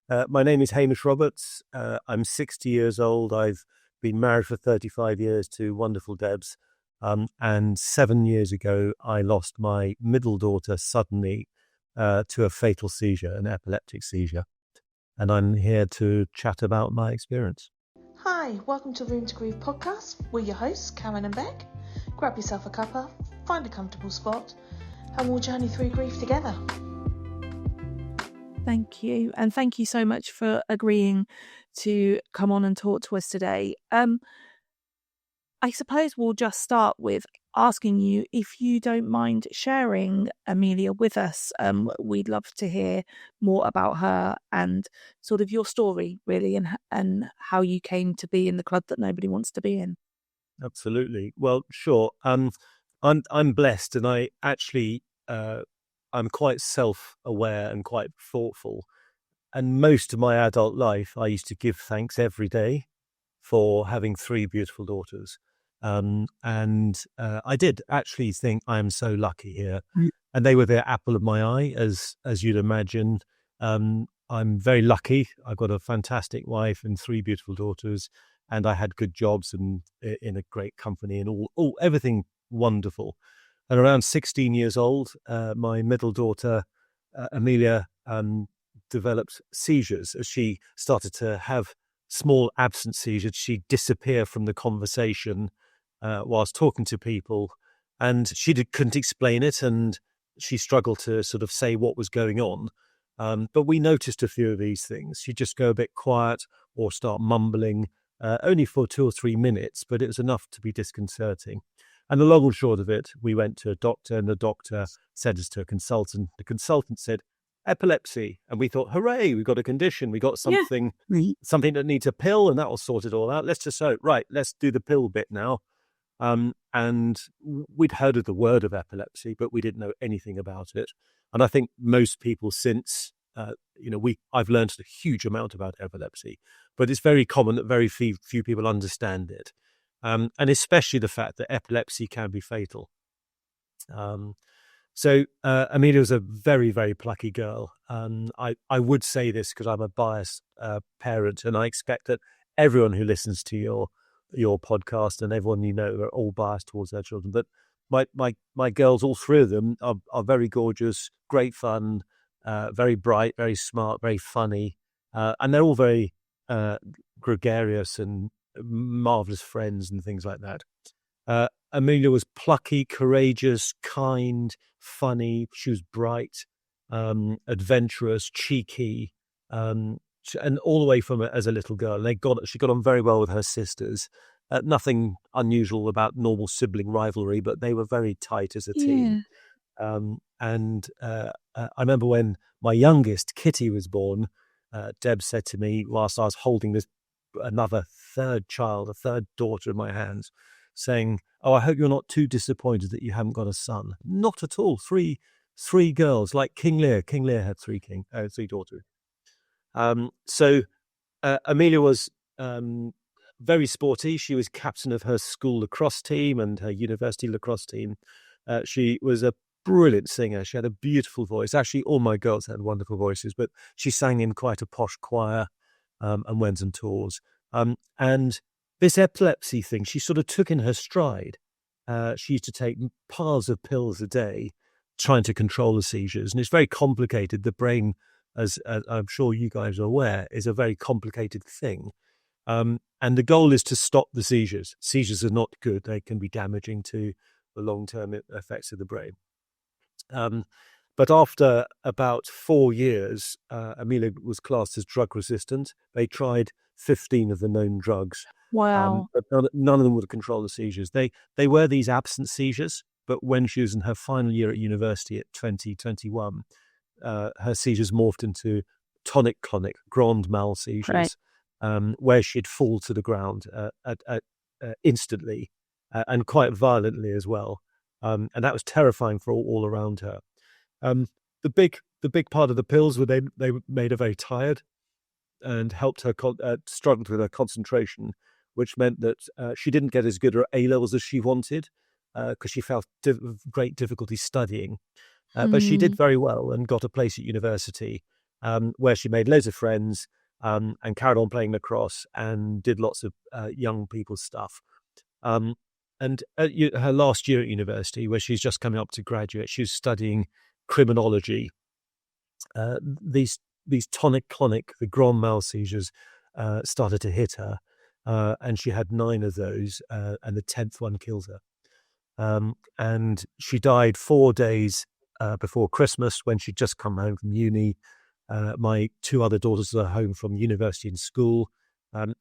My name is Hamish Roberts. I'm 60 years old. I've been married for 35 years to wonderful Debs. And 7 years ago, I lost my middle daughter suddenly to a fatal seizure, an epileptic seizure. And I'm here to chat about my experience. Hi, welcome to Room to Grieve podcast. We're your hosts, Karen and Bec. Grab yourself a cuppa, find a comfortable spot, and we'll journey through grief together. Thank you. And thank you so much for agreeing to come on and talk to us today. I suppose we'll just start with asking you if you don't mind sharing Amelia with us. We'd love to hear more about her and sort of your story, really, and how you came to be in the club that nobody wants to be in. Absolutely. Well, sure. I'm blessed, and I actually I'm quite self-aware and quite thoughtful. And most of my adult life, I used to give thanks every day for having three beautiful daughters. And I did actually think I am so lucky here. And they were the apple of my eye, as you'd imagine. I'm very lucky. I've got a fantastic wife and three beautiful daughters, and I had good jobs and in a great company and all everything wonderful. And around 16 years old, my middle daughter, Amelia, developed seizures as she started to have small absent seizures. She'd disappear from the conversation whilst talking to people, and she couldn't explain it, and she struggled to sort of say what was going on. But we noticed a few of these things. She'd just go a bit quiet or start mumbling, only for 2 or 3 minutes, but it was enough to be disconcerting. And the long and short of it, we went to a doctor, and the doctor sent us to a consultant. The consultant said, epilepsy. And we thought, hooray, we've got a condition. We got something that needs a pill, and that will sort it all out. Let's do the pill bit now. And we'd heard of the word of epilepsy, but we didn't know anything about it. And I think most people since, I've learned a huge amount about epilepsy, but it's very common that very few people understand it. And especially the fact that epilepsy can be fatal. So Amelia was a very, very plucky girl. I would say this because I'm a biased parent, and I expect that everyone who listens to your podcast and everyone you know are all biased towards their children. But my girls, all three of them, are very gorgeous, great fun, very bright, very smart, very funny, and they're all very gregarious and marvelous friends and things like that. Amelia was plucky, courageous, kind, funny. She was bright, adventurous, cheeky, and all the way from as a little girl. She got on very well with her sisters. Nothing unusual about normal sibling rivalry, but they were very tight as a team. And I remember when my youngest, Kitty, was born, Deb said to me whilst I was holding another third daughter in my hands, saying, "Oh, I hope you're not too disappointed that you haven't got a son." Not at all. Three girls, like King Lear. King Lear had three daughters. So Amelia was very sporty. She was captain of her school lacrosse team and her university lacrosse team. She was a brilliant singer. She had a beautiful voice. Actually, all my girls had wonderful voices, but she sang in quite a posh choir and went on tours. And this epilepsy thing, she sort of took in her stride. She used to take piles of pills a day trying to control the seizures. And it's very complicated. The brain, as I'm sure you guys are aware, is a very complicated thing. And the goal is to stop the seizures. Seizures are not good. They can be damaging to the long-term effects of the brain. But after about 4 years, Amelia was classed as drug resistant. They tried 15 of the known drugs. Wow. But none of them would control the seizures. They were these absent seizures, but when she was in her final year at university at 2021, her seizures morphed into tonic-clonic, grand mal seizures, where she'd fall to the ground instantly and quite violently as well. And that was terrifying for all around her. The big part of the pills were they made her very tired and helped her struggled with her concentration, which meant that she didn't get as good at A-levels as she wanted because she felt great difficulty studying. But she did very well and got a place at university. where she made loads of friends and carried on playing lacrosse and did lots of young people stuff. And her last year at university, where she's just coming up to graduate, she was studying criminology. These tonic-clonic, the grand mal seizures started to hit her, and she had 9 of those, and the 10th one killed her. And she died 4 days before Christmas, when she'd just come home from uni. My 2 other daughters were home from university and school.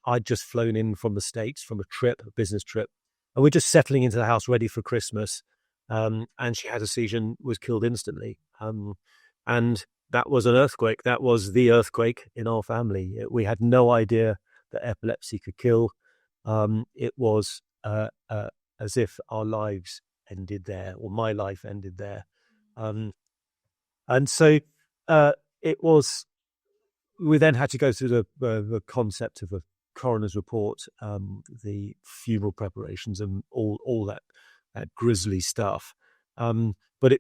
I'd just flown in from the States from a business trip, and we're just settling into the house ready for Christmas. And she had a seizure and was killed instantly. And that was an earthquake. That was the earthquake in our family. We had no idea that epilepsy could kill. It was as if our lives ended there, or my life ended there. And so it was. We then had to go through the concept of a coroner's report, the funeral preparations, and all that grisly stuff. But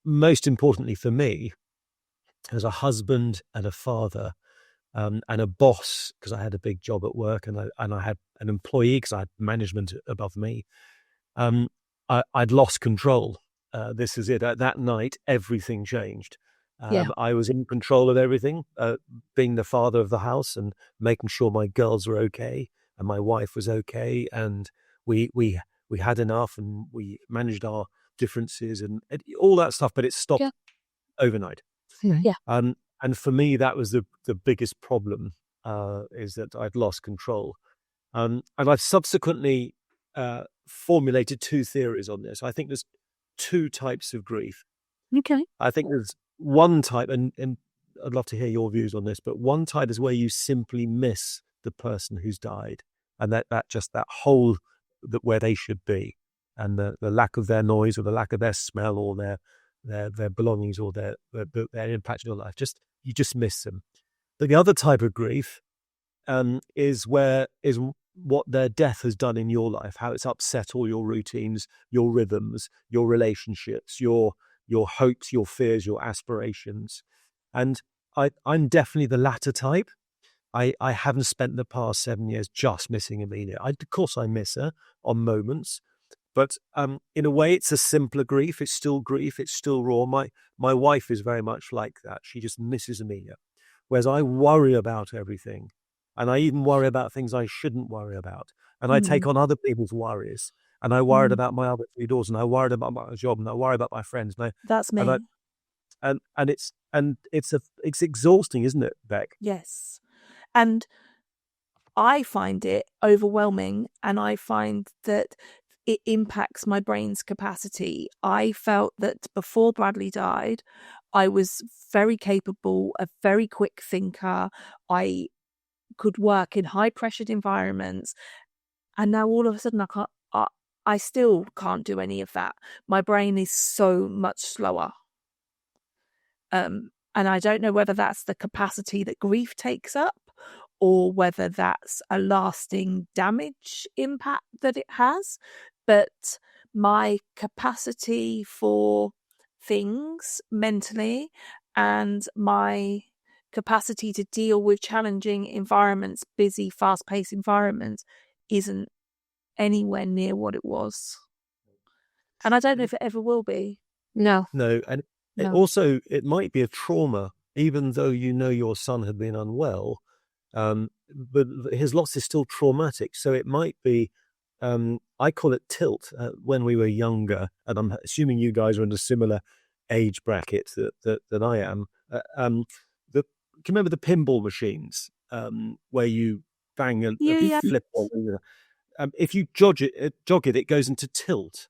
most importantly for me, as a husband and a father, and a boss, because I had a big job at work, and I had an employee because I had management above me. I'd lost control. This is it. That night, everything changed. I was in control of everything, being the father of the house and making sure my girls were okay and my wife was okay, and we had enough, and we managed our differences and all that stuff. But it stopped overnight. Yeah. And for me, that was the biggest problem, is that I'd lost control. And I've subsequently formulated 2 theories on this. I think there's 2 types of grief. Okay. I think there's one type, and I'd love to hear your views on this, but one type is where you simply miss the person who's died, and that hole where they should be, and the lack of their noise, or the lack of their smell, or their belongings, or their impact in your life. You just miss them. But the other type of grief is what their death has done in your life, how it's upset all your routines, your rhythms, your relationships, your hopes, your fears, your aspirations. And I'm definitely the latter type. I haven't spent the past 7 years just missing Amelia. Of course I miss her on moments, but in a way it's a simpler grief. It's still grief. It's still raw. My wife is very much like that. She just misses Amelia. Whereas I worry about everything. And I even worry about things I shouldn't worry about. And I take on other people's worries. And I worried about my other 3 daughters, and I worried about my job, and I worry about my friends. That's me. And it's exhausting, isn't it, Bec? Yes. And I find it overwhelming, and I find that it impacts my brain's capacity. I felt that before Bradley died, I was very capable, a very quick thinker. I could work in high pressured environments, and now all of a sudden I still can't do any of that. My brain is so much slower. And I don't know whether that's the capacity that grief takes up, or whether that's a lasting damage impact that it has. But my capacity for things mentally, and my capacity to deal with challenging environments, busy, fast-paced environments, isn't anywhere near what it was. And I don't know if it ever will be. No. And it might be a trauma, even though your son had been unwell, but his loss is still traumatic. So it might be, I call it tilt. When we were younger, and I'm assuming you guys are in a similar age bracket that I am. Can you remember the pinball machines, where you bang and flip on? If you jog it, it goes into tilt.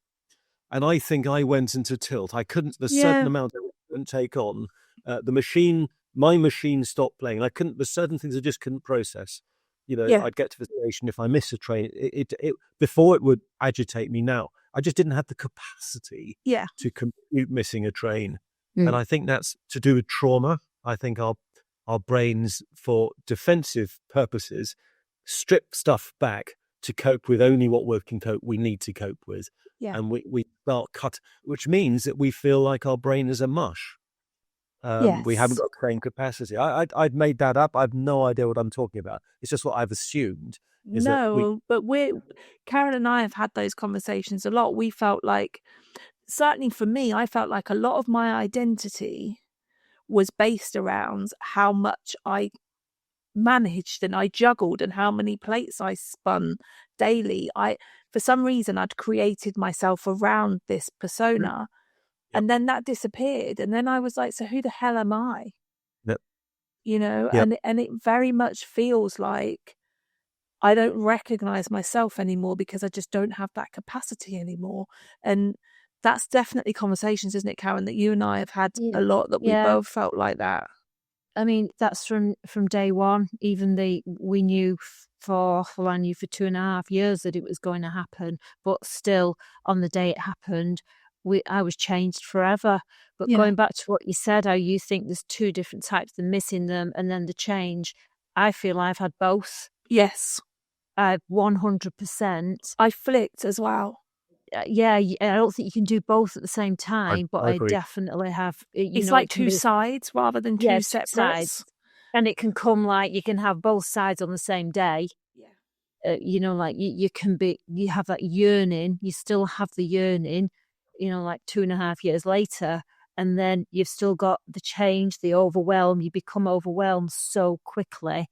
And I think I went into tilt. I couldn't. There's certain amount I couldn't take on. My machine stopped playing. There's certain things I just couldn't process. I'd get to the station if I missed a train. It before it would agitate me. Now I just didn't have the capacity to compute missing a train. And I think that's to do with trauma. I think our brains, for defensive purposes, strip stuff back to cope with only what we need to cope with. Yeah. And we start which means that we feel like our brain is a mush. We haven't Yes. got the same capacity. I'd made that up. I've no idea what I'm talking about. It's just what I've assumed is that No, but Karen and I have had those conversations a lot. We felt like, certainly for me, I felt like a lot of my identity was based around how much I managed and I juggled and how many plates I spun daily. For some reason, I'd created myself around this persona, Yep. and then that disappeared. And then I was like, so who the hell am I? Yep. And it very much feels like I don't recognize myself anymore because I just don't have that capacity anymore. And that's definitely conversations, isn't it, Karen, that you and I have had a lot, that we both felt like that. I mean, that's from day one. Even we knew I knew for 2.5 years that it was going to happen, but still, on the day it happened, I was changed forever. But going back to what you said, how you think there's two different types, the missing them and then the change. I feel I've had both. Yes. 100%. I flicked as well. Yeah, I don't think you can do both at the same time, but I definitely have. It's like two sides rather than two separate sides. And it can come like you can have both sides on the same day. Yeah. Like you have that yearning, you still have the yearning, like 2.5 years later, and then you've still got the change, the overwhelm. You become overwhelmed so quickly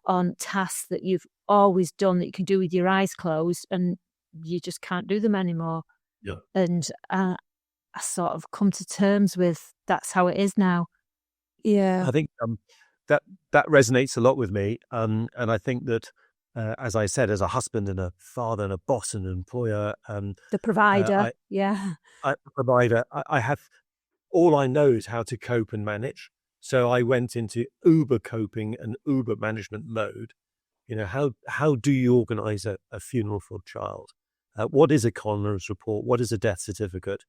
on tasks that you've always done that you can do with your eyes closed, and you just can't do them anymore. Yeah. And I sort of come to terms with that's how it is now. Yeah. I think that resonates a lot with me. And I think that, as I said, as a husband and a father and a boss and an employer, the provider, I have, all I know is how to cope and manage. So I went into uber coping and uber management mode. How do you organize a funeral for a child? What is a coroner's report? What is a death certificate?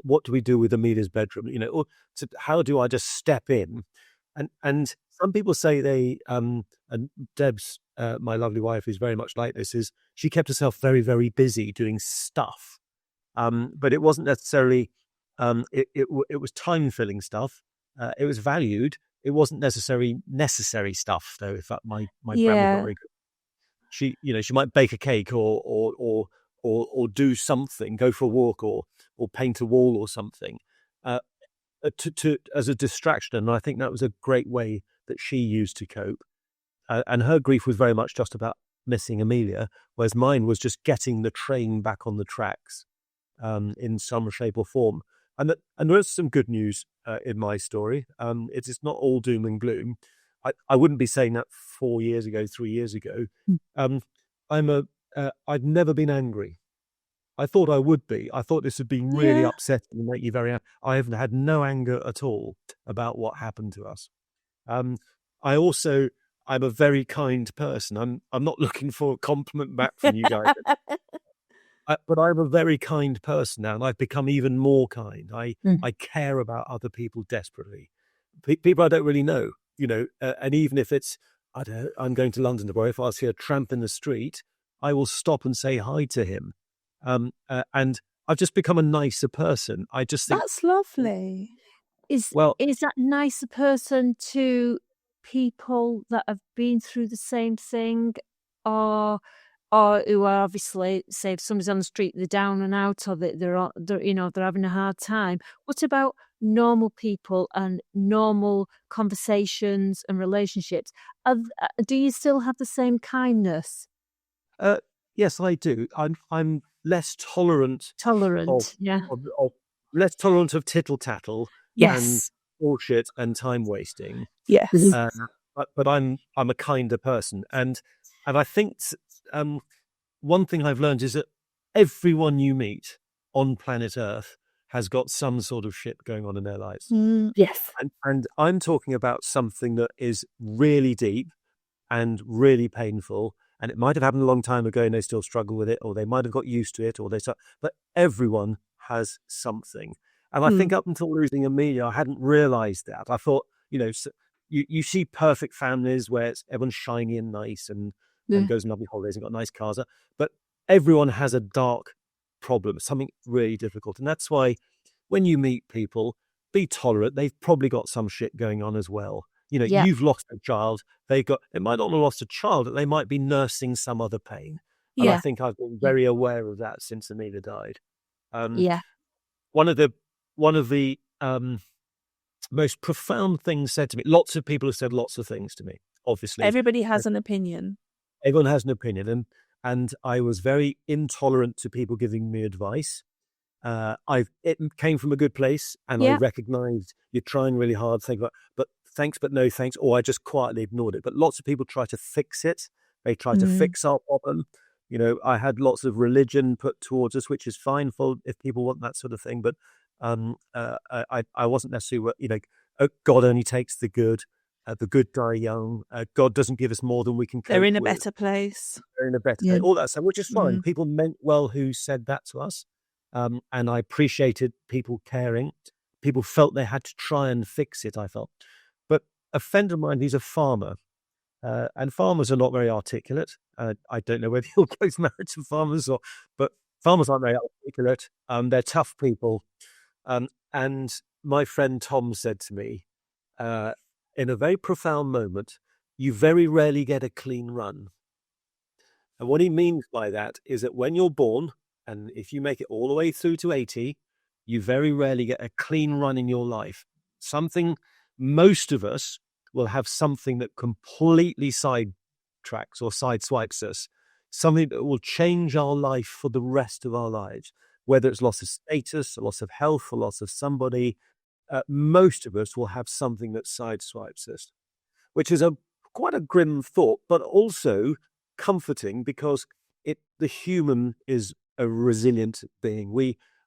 What do we do with Amelia's bedroom? How do I just step in? And some people say they, and Deb's, my lovely wife, is very much like this, is she kept herself very, very busy doing stuff. But it wasn't necessarily, it was time-filling stuff. It was valued. It wasn't necessarily necessary stuff, though. In fact, my grandma's not very good. She might bake a cake or do something, go for a walk or paint a wall or something, to as a distraction. And I think that was a great way that she used to cope. And her grief was very much just about missing Amelia, whereas mine was just getting the train back on the tracks, in some shape or form. And there is some good news in my story. It is not all doom and gloom. I wouldn't be saying that 3 years ago. I've never been angry. I thought I would be. I thought this would be really upsetting and make you very angry. I have had no anger at all about what happened to us. I'm a very kind person. I'm not looking for a compliment back from you guys. But I'm a very kind person now, and I've become even more kind. I care about other people desperately. People I don't really know, and even if it's, I'm going to London tomorrow, if I see a tramp in the street, I will stop and say hi to him. And I've just become a nicer person. I just think that's lovely. Is that nicer person to people that have been through the same thing, or who are obviously, say, if somebody's on the street, they're down and out, or they're having a hard time? What about normal people and normal conversations and relationships? Do you still have the same kindness? Yes, I do. I'm less tolerant. Less tolerant of tittle tattle. Yes. And bullshit and time wasting. Yes. But I'm a kinder person, and I think one thing I've learned is that everyone you meet on planet Earth has got some sort of shit going on in their lives. Yes. And I'm talking about something that is really deep and really painful, and it might have happened a long time ago and they still struggle with it, or they might have got used to it, but everyone has something. And I think up until losing Amelia, I hadn't realized that. I thought, you see perfect families where everyone's shiny and nice and goes on lovely holidays and got nice cars. But everyone has a dark problem, something really difficult. And that's why when you meet people, be tolerant. They've probably got some shit going on as well. Yeah. You've lost a child. It might not have lost a child, but they might be nursing some other pain. And I Yeah. think I've been very aware of that since Amelia died. Yeah. One of the most profound things said to me. Lots of people have said lots of things to me. Obviously, Everybody has an opinion. everyone has an opinion, and I was very intolerant to people giving me advice. It came from a good place, and I Yeah. recognized you're trying really hard. But thanks, but no thanks, or I just quietly ignored it. But lots of people try to fix it. They try to fix our problem. I had lots of religion put towards us, which is fine for if people want that sort of thing. But I wasn't necessarily, God only takes the good die young. God doesn't give us more than we can cope with. They're in a better place. They're in a better place. All that stuff, which is fine. People meant well who said that to us. And I appreciated people caring. People felt they had to try and fix it, I felt. But a friend of mine, he's a farmer. And farmers are not very articulate. I don't know whether you're both married to farmers, but farmers aren't very articulate. They're tough people. And my friend Tom said to me, in a very profound moment, you very rarely get a clean run. And what he means by that is that when you're born, and if you make it all the way through to 80, you very rarely get a clean run in your life. Most of us will have something that completely sidetracks or sideswipes us, something that will change our life for the rest of our lives, whether it's loss of status, loss of health, or loss of somebody. Most of us will have something that sideswipes us, which is quite a grim thought, but also comforting because the human is a resilient being.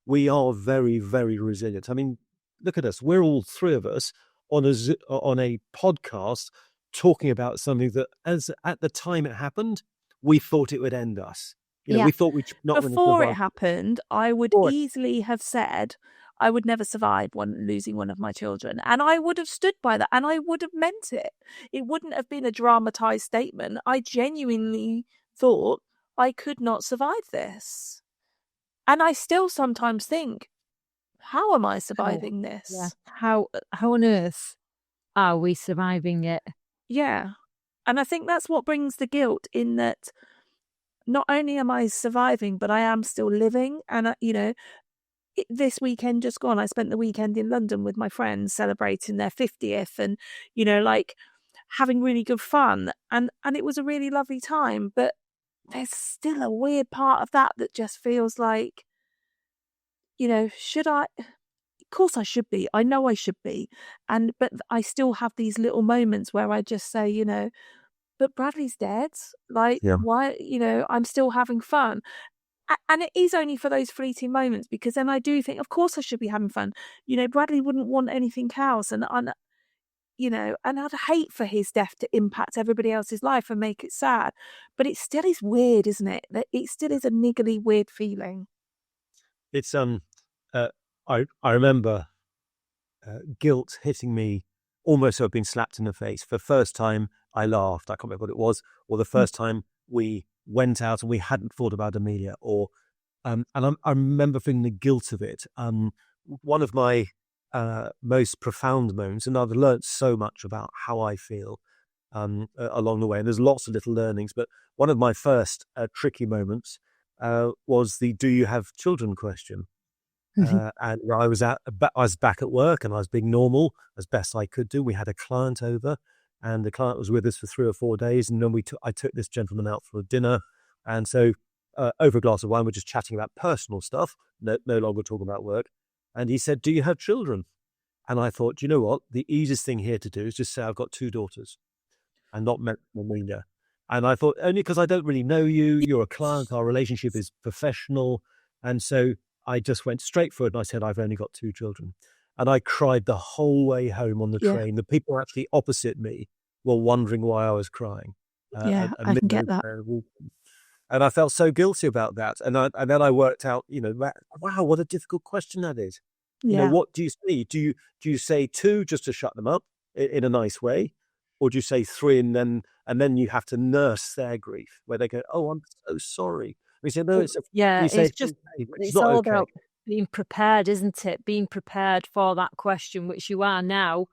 We are very, very resilient. I mean, look at us. We're all three of us on a podcast talking about something that, as at the time it happened, we thought it would end us. We thought we'd not Before it happened, I would easily have said I would never survive losing one of my children, and I would have stood by that, and I would have meant it. It wouldn't have been a dramatized statement. I genuinely thought I could not survive this, and I still sometimes think, how am I surviving this? Yeah. How on earth are we surviving it? Yeah. And I think that's what brings the guilt, in that not only am I surviving, but I am still living. And, this weekend just gone, I spent the weekend in London with my friends celebrating their 50th and, having really good fun. And it was a really lovely time. But there's still a weird part of that just feels like, should I? Of course I should be. I know I should be. But I still have these little moments where I just say, but Bradley's dead. Why, I'm still having fun. And it is only for those fleeting moments, because then I do think, of course I should be having fun. Bradley wouldn't want anything else. And I'd hate for his death to impact everybody else's life and make it sad. But it still is weird, isn't it? That it still is a niggly, weird feeling. It's I remember guilt hitting me almost so I've been slapped in the face. For the first time, I laughed. I can't remember what it was. Or the first time we went out and we hadn't thought about Amelia. I remember feeling the guilt of it. One of my most profound moments, and I've learned so much about how I feel along the way. And there's lots of little learnings. But one of my first tricky moments was the "Do you have children?" question. And I was back at work and I was being normal as best I could do. We had a client over, and the client was with us for 3 or 4 days. And then I took this gentleman out for dinner. And so over a glass of wine, we're just chatting about personal stuff, no longer talking about work. And he said, "Do you have children?" And I thought, you know what? The easiest thing here to do is just say I've got 2 daughters and not Amelia. And I thought, only because I don't really know you, you're a client, our relationship is professional. And so I just went straight for it and I said, I've only got 2 children. And I cried the whole way home on the train. The people actually opposite me were wondering why I was crying. I can get that. And I felt so guilty about that. And then I worked out, wow, what a difficult question that is. Yeah. What do you say? Do you say 2 just to shut them up in a nice way? Or do you say 3 and then you have to nurse their grief where they go, "Oh, I'm so sorry." We say, "No, it's it's not all okay." about being prepared, isn't it? Being prepared for that question, which you are now,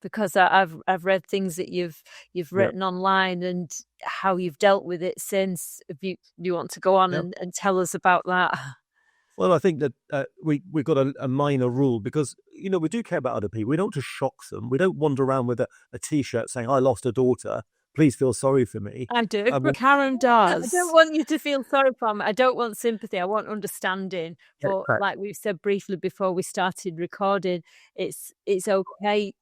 because I've read things that you've written online and how you've dealt with it since. If you want to go on and tell us about that. Well, I think that we've got a minor rule because, we do care about other people. We don't just shock them. We don't wander around with a T-shirt saying, I lost a daughter. Please feel sorry for me. I do. Karen does. I don't want you to feel sorry for me. I don't want sympathy. I want understanding. But like we've said briefly before we started recording, it's okay.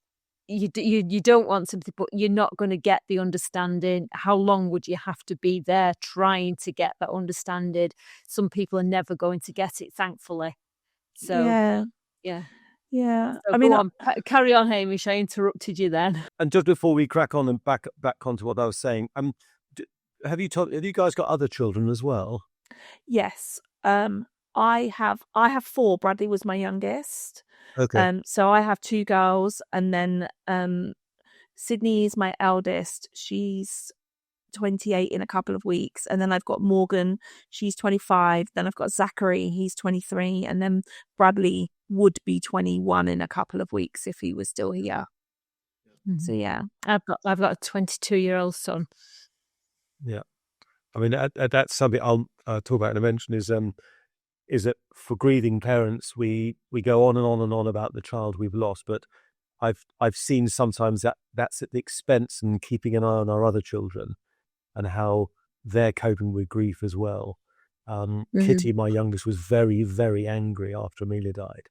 You don't want sympathy, but you're not going to get the understanding. How long would you have to be there trying to get that understanding? Some people are never going to get it, thankfully. So yeah. So I mean, carry on, Hamish. I interrupted you then. And just before we crack on and back onto what I was saying, have you guys got other children as well? Yes. I have 4. Bradley was my youngest. Okay. So I have 2 girls, and then Sydney is my eldest. She's 28 in a couple of weeks, and then I've got Morgan. She's 25. Then I've got Zachary. He's 23, and then Bradley would be 21 in a couple of weeks if he was still here. Mm-hmm. So yeah, I've got a 22-year-old son. Yeah, I mean that's something I'll talk about in a mention. Is that for grieving parents, we go on and on and on about the child we've lost, but I've seen sometimes that's at the expense and keeping an eye on our other children and how they're coping with grief as well. Kitty, my youngest, was very, very angry after Amelia died,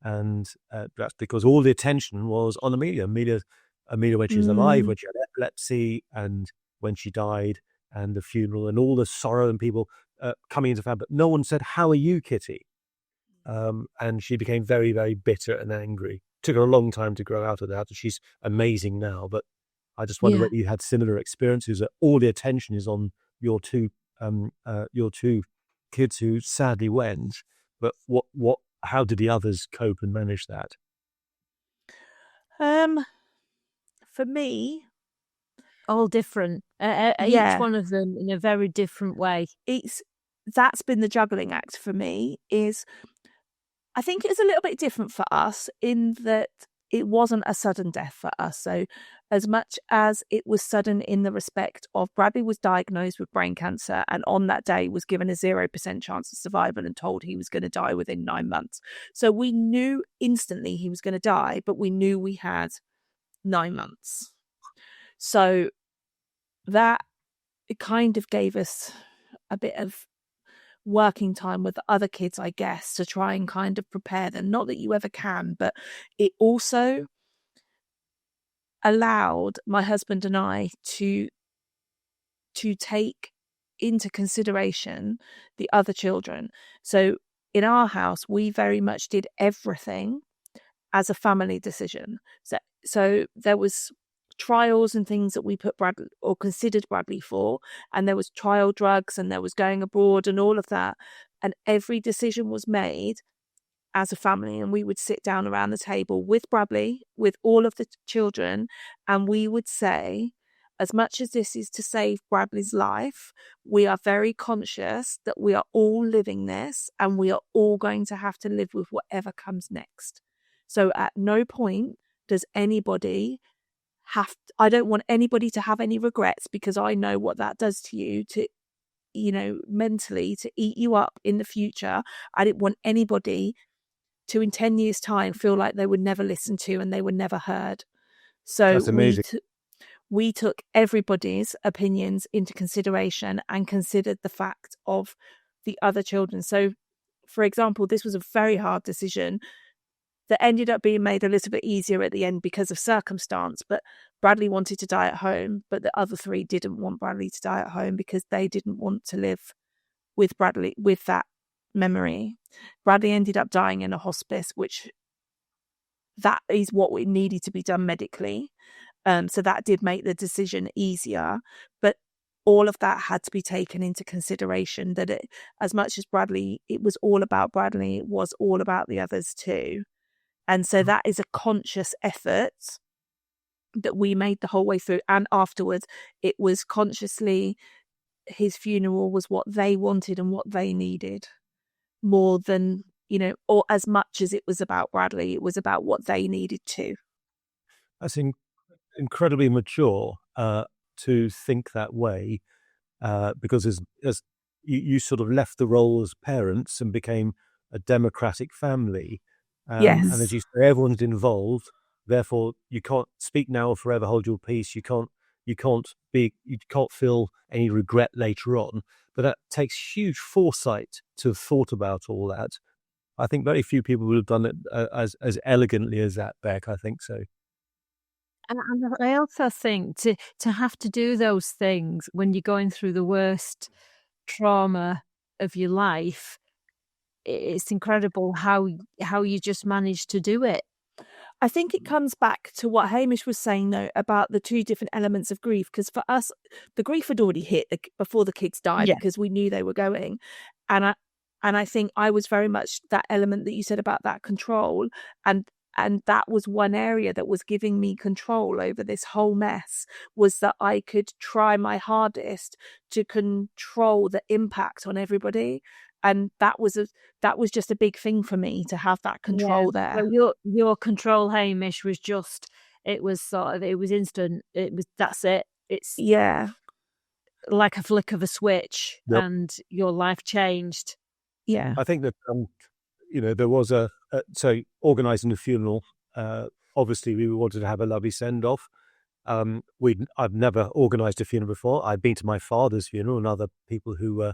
and that's because all the attention was on Amelia. Amelia, when she was alive, when she had epilepsy, and when she died, and the funeral, and all the sorrow and people coming into family. But no one said, "How are you, Kitty?" And she became very, very bitter and angry. Took her a long time to grow out of that. She's amazing now, but I just wonder whether you had similar experiences that all the attention is on your two kids who sadly went. But how did the others cope and manage that? For me, all different. Each one of them in a very different way. That's been the juggling act for me. I think it's a little bit different for us in that it wasn't a sudden death for us. So as much as it was sudden in the respect of Bradley was diagnosed with brain cancer and on that day was given a 0% chance of survival and told he was going to die within 9 months. So we knew instantly he was going to die, but we knew we had 9 months. So that it kind of gave us a bit of working time with the other kids, I guess, to try and kind of prepare them. Not that you ever can, but it also allowed my husband and I to take into consideration the other children. So in our house, we very much did everything as a family decision. So there was trials and things that we put Bradley or considered Bradley for, and there was trial drugs and there was going abroad and all of that, and every decision was made as a family, and we would sit down around the table with Bradley, with all of the children, and we would say, as much as this is to save Bradley's life, we are very conscious that we are all living this and we are all going to have to live with whatever comes next. So at no point does anybody I don't want anybody to have any regrets, because I know what that does to you, to, mentally, to eat you up in the future. I didn't want anybody to, in 10 years' time, feel like they were never listened to and they were never heard. So that's amazing. We took everybody's opinions into consideration and considered the fact of the other children. So, for example, this was a very hard decision that ended up being made a little bit easier at the end because of circumstance. But Bradley wanted to die at home, but the other 3 didn't want Bradley to die at home because they didn't want to live with Bradley, with that memory. Bradley ended up dying in a hospice, which that is what needed to be done medically. So that did make the decision easier. But all of that had to be taken into consideration, that as much as Bradley, it was all about Bradley, it was all about the others too. And so that is a conscious effort that we made the whole way through. And afterwards, it was consciously, his funeral was what they wanted and what they needed, more than, or as much as it was about Bradley, it was about what they needed to. That's incredibly mature to think that way, because as you sort of left the role as parents and became a democratic family. And as Yes. you say, everyone's involved. Therefore, you can't speak now or forever hold your peace. You can't feel any regret later on. But that takes huge foresight to have thought about all that. I think very few people would have done it as elegantly as that, Bec. I think so. And I also think to have to do those things when you're going through the worst trauma of your life, it's incredible how you just managed to do it. I think it comes back to what Hamish was saying, though, about the two different elements of grief. Because for us, the grief had already hit before the kids died, Yeah. because we knew they were going. And I think I was very much that element that you said about that control. And that was one area that was giving me control over this whole mess, was that I could try my hardest to control the impact on everybody. And that was just a big thing for me, to have that control there. Well, your control, Hamish, was just, it was instant. That's it. It's like a flick of a switch, Yep. and your life changed. Yeah. I think that there was so organising the funeral. Obviously, we wanted to have a lovely send off. I've never organised a funeral before. I'd been to my father's funeral and other people who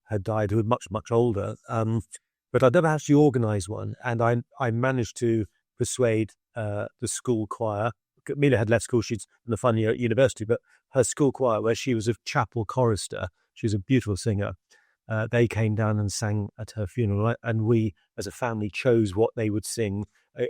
had died who were much, much older. But I'd never actually organised one. And I managed to persuade the school choir. Amelia had left school. She's in the final year at university, but her school choir, where she was a chapel chorister, she was a beautiful singer. They came down and sang at her funeral. And we, as a family, chose what they would sing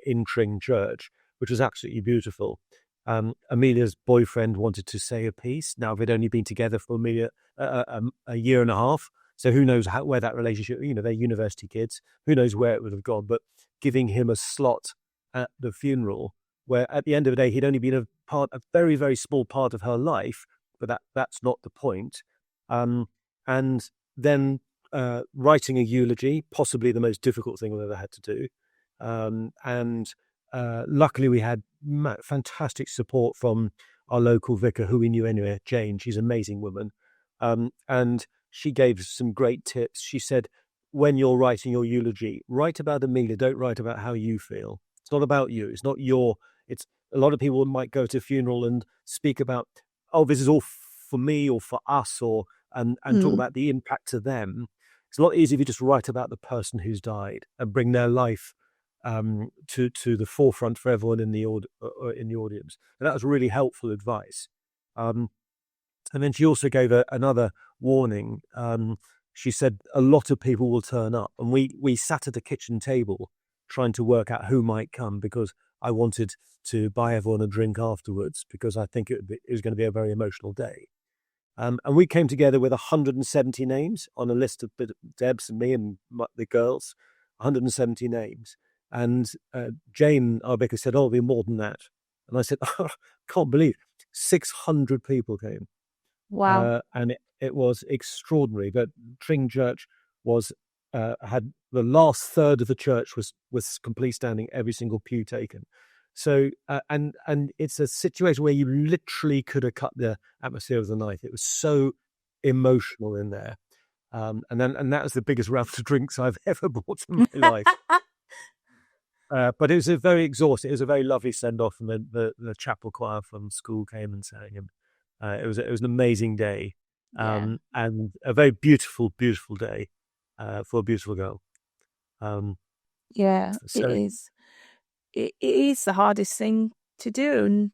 in Tring Church, which was absolutely beautiful. Amelia's boyfriend wanted to say a piece. Now, they'd only been together for Amelia a year and a half. So who knows where that relationship, they're university kids, who knows where it would have gone. But giving him a slot at the funeral, where at the end of the day, he'd only been a very, very small part of her life, but that's not the point. And then writing a eulogy, possibly the most difficult thing I've ever had to do. And luckily we had fantastic support from our local vicar, who we knew anyway, Jane. She's an amazing woman. And she gave some great tips. She said, when you're writing your eulogy, write about Amelia, don't write about how you feel. It's not about you. It's not it's a lot of people might go to a funeral and speak about, oh, this is all for me or for us, and talk about the impact to them. It's a lot easier if you just write about the person who's died and bring their life to the forefront for everyone in the audience. And that was really helpful advice. And then she also gave another warning. She said a lot of people will turn up, and we sat at a kitchen table trying to work out who might come, because I wanted to buy everyone a drink afterwards, because I think it was going to be a very emotional day. And we came together with 170 names on a list of Debs and me and the girls, 170 names. And Jane, our vicar, said, oh, it'll be more than that. And I said, oh, can't believe 600 people came. Wow. And it was extraordinary. But Tring Church had the last third of the church was complete standing, every single pew taken. So and it's a situation where you literally could have cut the atmosphere of the night. It was so emotional in there. And that was the biggest round of drinks I've ever bought in my life. But it was a very exhausting. It was a very lovely send off, and the chapel choir from school came and sang him. It was an amazing day, and a very beautiful, beautiful day for a beautiful girl. It is. It is the hardest thing to do. And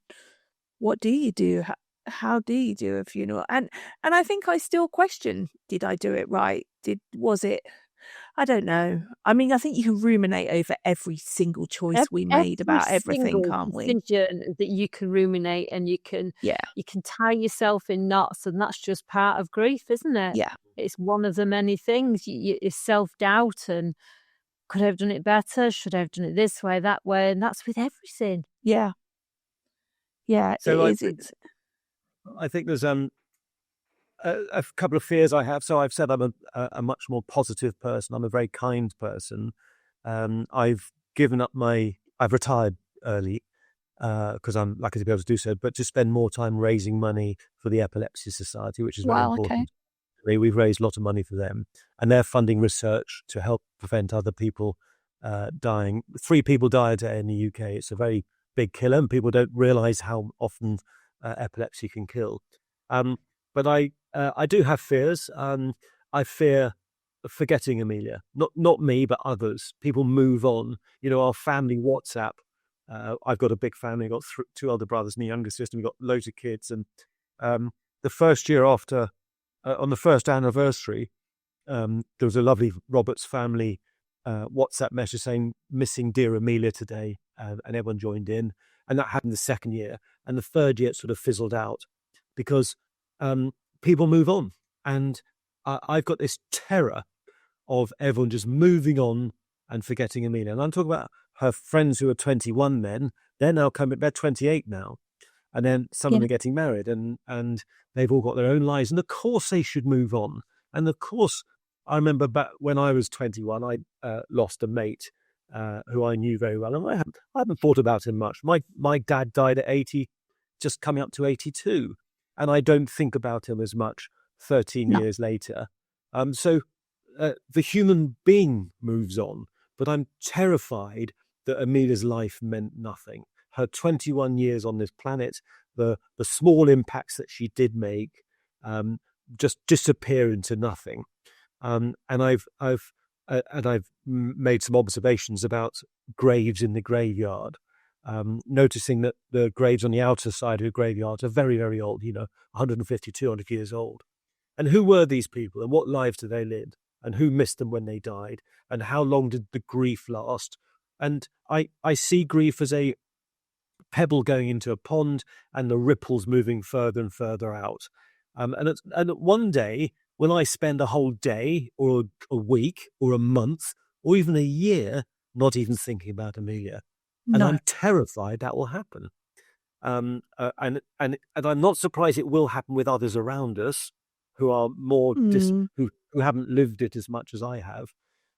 what do you do? How do you do a funeral? And I think I still question: did I do it right? Was it? I don't know. I mean, I think you can ruminate over every single choice we made about everything, can't we? Decision that you can ruminate, and you can tie yourself in knots, and that's just part of grief, isn't it? Yeah, it's one of the many things. It's self-doubt, and could I have done it better? Should I have done it this way, that way? And that's with everything. Yeah, so it is. I think there's a couple of fears I have. So I've said I'm a much more positive person. I'm a very kind person. I've retired early because I'm lucky to be able to do so, but to spend more time raising money for the Epilepsy Society, which is very Wow, important. okay. We've raised a lot of money for them, and they're funding research to help prevent other people dying. 3 people die a day in the UK. It's a very big killer, and people don't realise how often epilepsy can kill. But I do have fears. I fear forgetting Amelia. Not me, but others. People move on. Our family WhatsApp. I've got a big family. I've got 2 older brothers and a younger sister. We've got loads of kids. And the first year after, on the first anniversary, there was a lovely Roberts family WhatsApp message saying, "Missing dear Amelia today," and everyone joined in. And that happened the second year. And the third year, it sort of fizzled out because people move on. And I've got this terror of everyone just moving on and forgetting Amelia. And I'm talking about her friends who are 21 then. They're now they're 28 now. And then some of them are getting married and they've all got their own lives. And of course they should move on. And of course, I remember back when I was 21, I lost a mate who I knew very well. And I haven't thought about him much. My dad died at 80, just coming up to 82. And I don't think about him as much 13 years later. So the human being moves on, but I'm terrified that Amelia's life meant nothing. Her 21 years on this planet, the small impacts that she did make, just disappear into nothing. And I've made some observations about graves in the graveyard, noticing that the graves on the outer side of the graveyard are very, very old, 150, 200 years old. And who were these people and what lives did they live? And who missed them when they died? And how long did the grief last? And I see grief as a pebble going into a pond and the ripples moving further and further out. And one day, when I spend a whole day or a week or a month or even a year not even thinking about Amelia, and I'm terrified that will happen. And I'm not surprised it will happen with others around us who are more who haven't lived it as much as I have.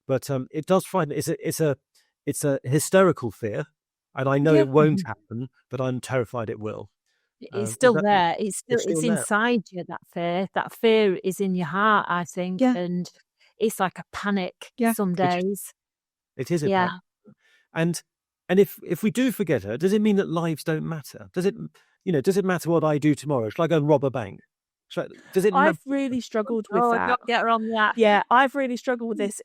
But it does frighten. It's a hysterical fear, and I know it won't happen, but I'm terrified it will. It's still there. It's there. inside you, that fear. That fear is in your heart, I think. Yeah. And it's like a panic some days. It is a panic. And if we do forget her, does it mean that lives don't matter? Does it matter what I do tomorrow? Shall I go and rob a bank? Does it I've really struggled with that. Not get her on that. Yeah, I've really struggled with this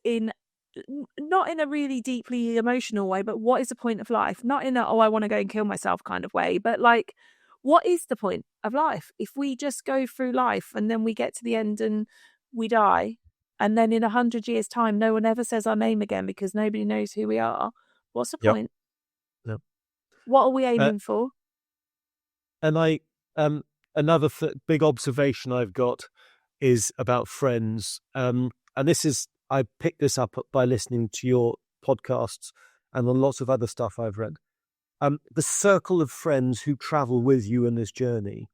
not in a really deeply emotional way, but what is the point of life? Not in a, I want to go and kill myself kind of way, but like, what is the point of life? If we just go through life and then we get to the end and we die, and then in 100 years' time, no one ever says our name again because nobody knows who we are, what's the point? Yep. What are we aiming for? And another big observation I've got is about friends. And this is, I picked this up by listening to your podcasts and on lots of other stuff I've read. The circle of friends who travel with you in this journey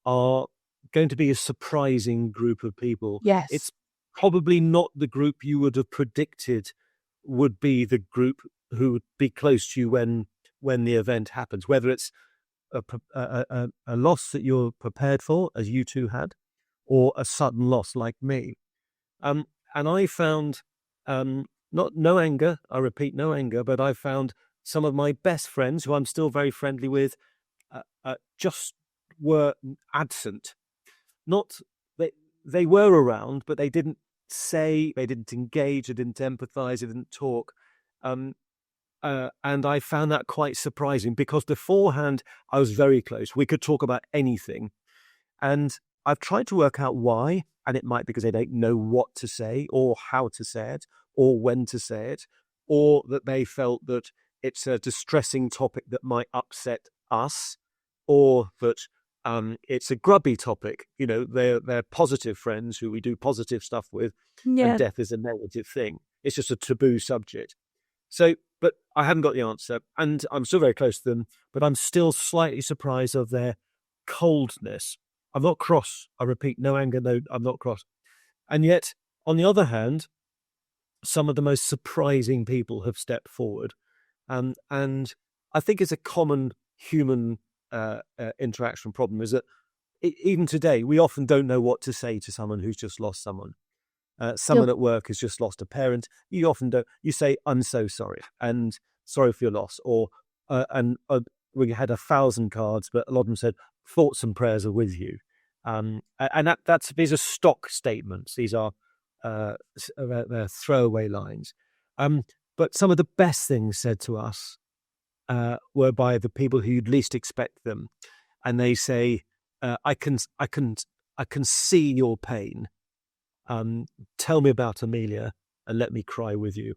are going to be a surprising group of people. Yes. It's probably not the group you would have predicted would be the group who would be close to you when the event happens, whether it's a loss that you're prepared for, as you two had, or a sudden loss like me. And I found no anger, I repeat, no anger, but I found some of my best friends, who I'm still very friendly with, just were absent. They were around, but they didn't say, they didn't engage, they didn't empathize, they didn't talk. And I found that quite surprising because beforehand I was very close. We could talk about anything. And I've tried to work out why, and it might be because they don't know what to say or how to say it or when to say it, or that they felt that it's a distressing topic that might upset us, or that it's a grubby topic. They're positive friends who we do positive stuff with, and death is a negative thing. It's just a taboo subject. So, but I haven't got the answer, and I'm still very close to them, but I'm still slightly surprised of their coldness. I'm not cross. I repeat, no anger, no, I'm not cross. And yet, on the other hand, some of the most surprising people have stepped forward. And I think it's a common human interaction problem is that even today, we often don't know what to say to someone who's just lost someone. Someone at work has just lost a parent. You often don't. You say, "I'm so sorry," and "Sorry for your loss," or we had 1,000 cards, but a lot of them said, "Thoughts and prayers are with you," and these are stock statements. These are they're throwaway lines. But some of the best things said to us were by the people who you'd least expect them, and they say, "I can see your pain. Tell me about Amelia and let me cry with you."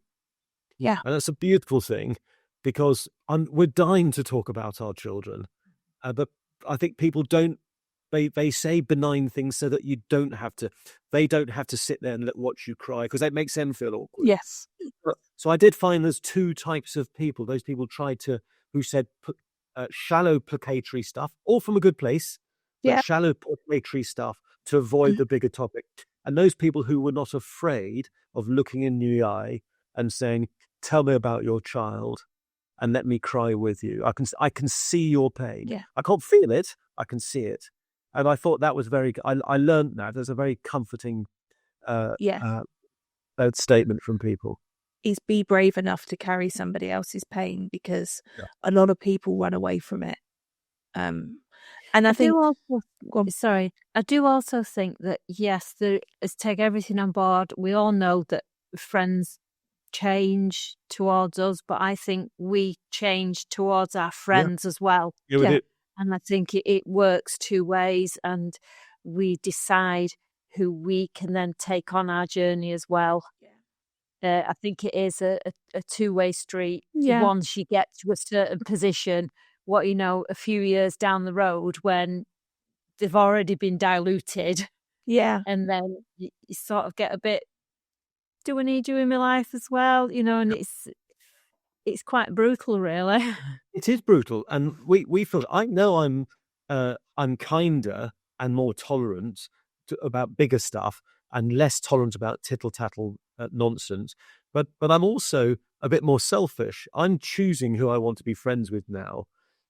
Yeah. And that's a beautiful thing because we're dying to talk about our children. But I think people don't, they say benign things so that they don't have to sit there and watch you cry because that makes them feel awkward. Yes. So I did find there's two types of people. Those people who said shallow placatory stuff, all from a good place, but shallow placatory stuff to avoid the bigger topic. And those people who were not afraid of looking in the eye and saying, "Tell me about your child and let me cry with you. I can see your pain. Yeah. I can't feel it. I can see it." And I thought that was I learned that. There's a very comforting statement from people. Is be brave enough to carry somebody else's pain because a lot of people run away from it. And I think, I do also think that, yes, there is take everything on board. We all know that friends change towards us, but I think we change towards our friends as well. Yeah, we do. And I think it works two ways, and we decide who we can then take on our journey as well. I think it is a two-way street. Once you get to a certain position, a few years down the road when they've already been diluted. Yeah. And then you sort of get a bit, do I need you in my life as well? And it's quite brutal, really. It is brutal. And we feel, I know I'm kinder and more tolerant about bigger stuff and less tolerant about tittle-tattle nonsense. But I'm also a bit more selfish. I'm choosing who I want to be friends with now.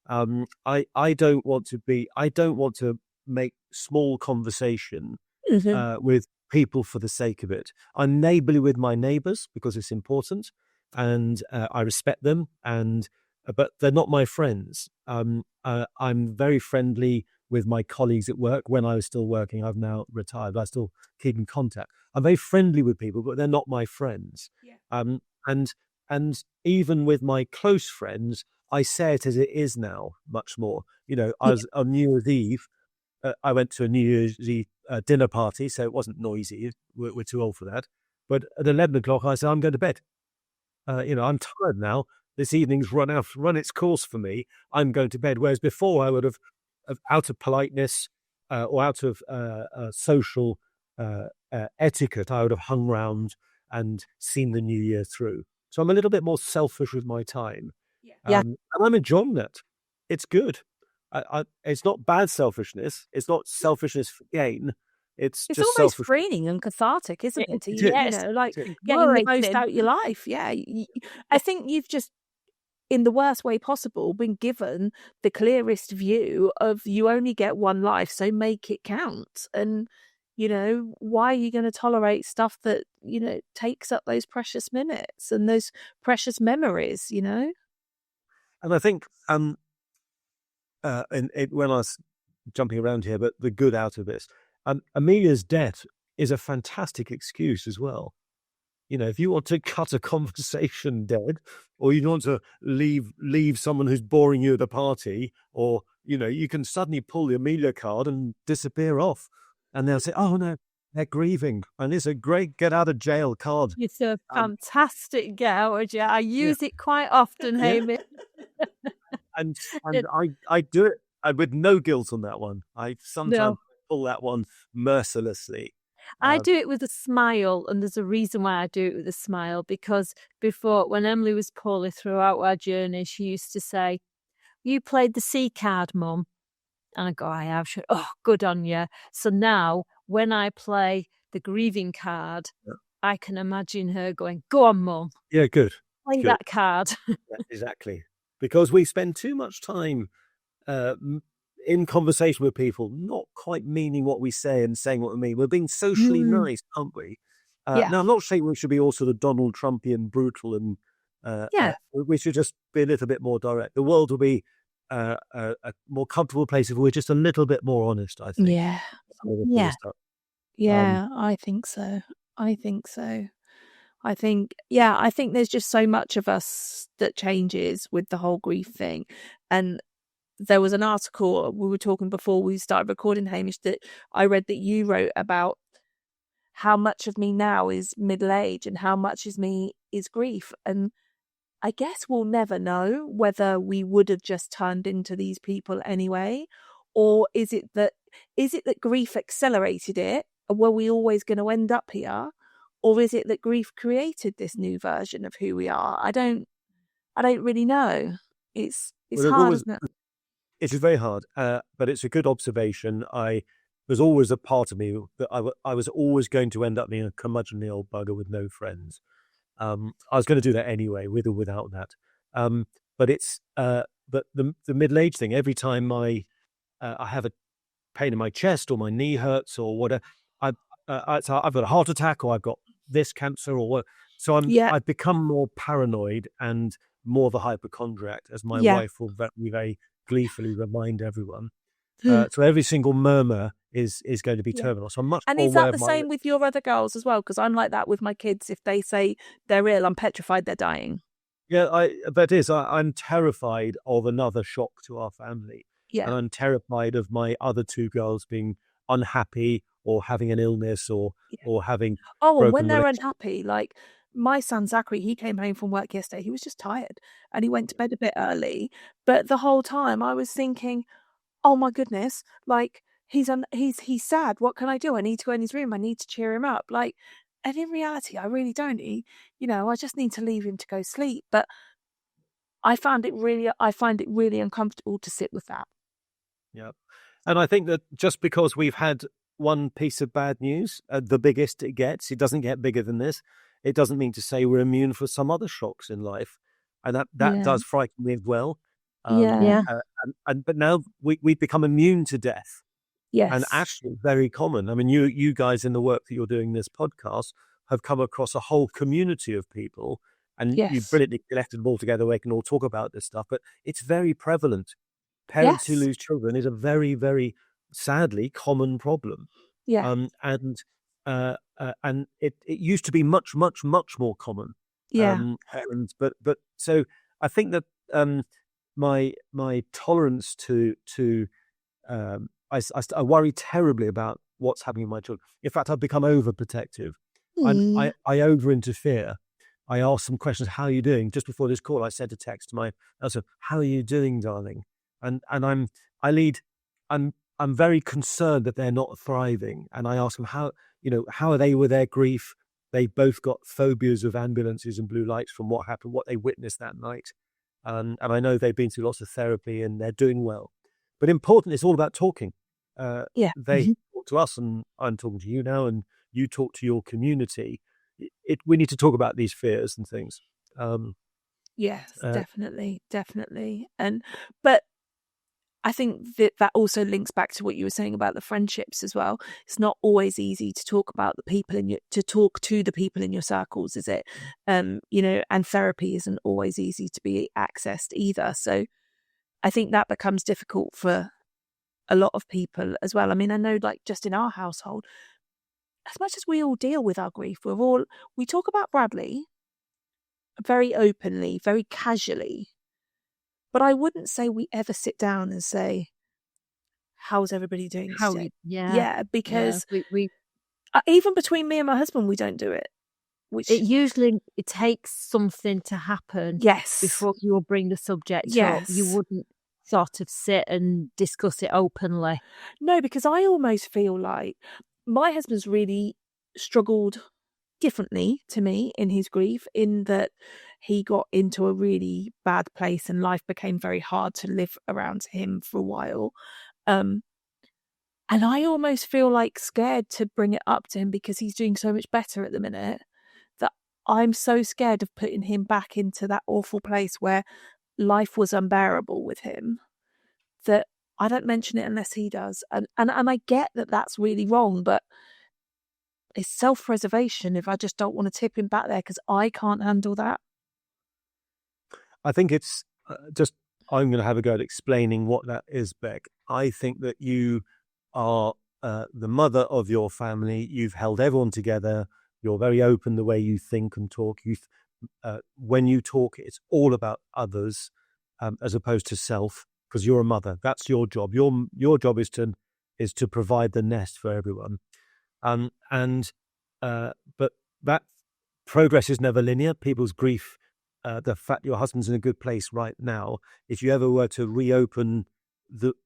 I don't want to make small conversation with people for the sake of it. I'm neighborly with my neighbors because it's important, and I respect them. But they're not my friends. I'm very friendly with my colleagues at work. When I was still working, I've now retired, but I still keep in contact. I'm very friendly with people, but they're not my friends. Yeah. And even with my close friends, I say it as it is now, much more. I was on New Year's Eve. I went to a New Year's Eve dinner party, so it wasn't noisy. We're too old for that. But at 11 o'clock, I said, "I'm going to bed. I'm tired now. This evening's run its course for me. I'm going to bed." Whereas before, I would have out of politeness or out of social etiquette, I would have hung round and seen the new year through. So I'm a little bit more selfish with my time. And I'm enjoying that. It's good. It's not bad selfishness. It's not selfishness for gain. It's just almost selfish. freeing and cathartic, isn't it? It Getting the most out of your life. Yeah. I think you've just, in the worst way possible, been given the clearest view of you only get one life, so make it count. And, why are you going to tolerate stuff that, takes up those precious minutes and those precious memories, And I think when I was jumping around here, but the good out of this, Amelia's death is a fantastic excuse as well. If you want to cut a conversation dead, or you want to leave someone who's boring you at a party, or, you can suddenly pull the Amelia card and disappear off. And they'll say, "Oh, no, they're grieving." And it's a great get out of jail card. It's a fantastic get out of jail. I use it quite often, Hamish. And I do it with no guilt on that one. I sometimes pull that one mercilessly. I do it with a smile, and there's a reason why I do it with a smile, because before, when Emily was poorly throughout our journey, she used to say, "You played the C card, Mum." And I go, "I have." "Oh, good on you." So now when I play the grieving card, I can imagine her going, "Go on, Mum, Yeah, good. play Good. that card." Yeah, exactly. Because we spend too much time in conversation with people, not quite meaning what we say and saying what we mean. We're being socially nice, aren't we? Yeah. Now, I'm not saying we should be all sort of Donald Trumpian brutal, and Yeah. we should just be a little bit more direct. The world will be a more comfortable place if we're just a little bit more honest, I think. Yeah. Some of the Yeah. stuff. Yeah, I think so. I think so. I think there's just so much of us that changes with the whole grief thing. And there was an article we were talking before we started recording, Hamish, that I read that you wrote about how much of me now is middle age and how much is me is grief. And I guess we'll never know whether we would have just turned into these people anyway, or is it that grief accelerated it? And were we always going to end up here? Or is it that grief created this new version of who we are? I don't really know. It's Well, hard, isn't it? it is very hard, but it's a good observation. There's always a part of me that I was always going to end up being a curmudgeonly old bugger with no friends. I was going to do that anyway, with or without that. But the middle age thing. Every time I have a pain in my chest or my knee hurts or whatever, I've got a heart attack or I've got this cancer or what. So I've become more paranoid and more of a hypochondriac, as my wife will very, very gleefully remind everyone. So every single murmur is going to be terminal. So I'm much And more is aware that the of my same with your other girls as well? Because I'm like that with my kids. If they say they're ill, I'm petrified they're dying. Yeah, I'm terrified of another shock to our family. Yeah. And I'm terrified of my other two girls being unhappy or having an illness or having and when broken they're unhappy, like my son Zachary, he came home from work yesterday. He was just tired and he went to bed a bit early. But the whole time I was thinking, oh my goodness, like he's sad. What can I do? I need to go in his room. I need to cheer him up. Like, and in reality, I really don't. I just need to leave him to go sleep. But I find it really uncomfortable to sit with that. Yeah. And I think that just because we've had one piece of bad news, the biggest it gets, it doesn't get bigger than this. It doesn't mean to say we're immune for some other shocks in life. And that does frighten me as well. But now we've become immune to death. Yes. And actually very common. I mean, you guys in the work that you're doing in this podcast have come across a whole community of people, and you've brilliantly collected them all together. We can all talk about this stuff, but it's very prevalent. Parents who lose children is a very, very sadly common problem. Yeah. And it used to be much, much, much more common. Yeah. But so I think that my tolerance to I worry terribly about what's happening with my children. In fact, I've become overprotective. I over interfere. I ask some questions. How are you doing? Just before this call, I sent a text to my husband. How are you doing, darling? And I'm very concerned that they're not thriving. And I ask them how are they with their grief? They both got phobias of ambulances and blue lights from what happened, what they witnessed that night. And I know they've been through lots of therapy and they're doing well. But important, it's all about talking. They talk to us, and I'm talking to you now, and you talk to your community. We need to talk about these fears and things. Yes, definitely. But I think that also links back to what you were saying about the friendships as well. It's not always easy to talk about the people to talk to the people in your circles, is it? And therapy isn't always easy to be accessed either. So I think that becomes difficult for a lot of people as well. I mean, I know, like, just in our household, as much as we all deal with our grief, we talk about Bradley very openly, very casually, but I wouldn't say we ever sit down and say, how's everybody doing today? Because we even between me and my husband, we don't do it. It takes something to happen before you will bring the subject up. You wouldn't sort of sit and discuss it openly. No, because I almost feel like my husband's really struggled differently to me in his grief, in that he got into a really bad place and life became very hard to live around him for a while. And I almost feel like scared to bring it up to him because he's doing so much better at the minute. I'm so scared of putting him back into that awful place where life was unbearable with him that I don't mention it unless he does. And I get that that's really wrong, but it's self-preservation if I just don't want to tip him back there because I can't handle that. I think it's I'm going to have a go at explaining what that is, Bec. I think that you are the mother of your family. You've held everyone together. You're very open the way you think and talk. When you talk, it's all about others as opposed to self, because you're a mother. That's your job. Your job is to provide the nest for everyone. But that progress is never linear. People's grief, the fact your husband's in a good place right now, if you ever were to reopen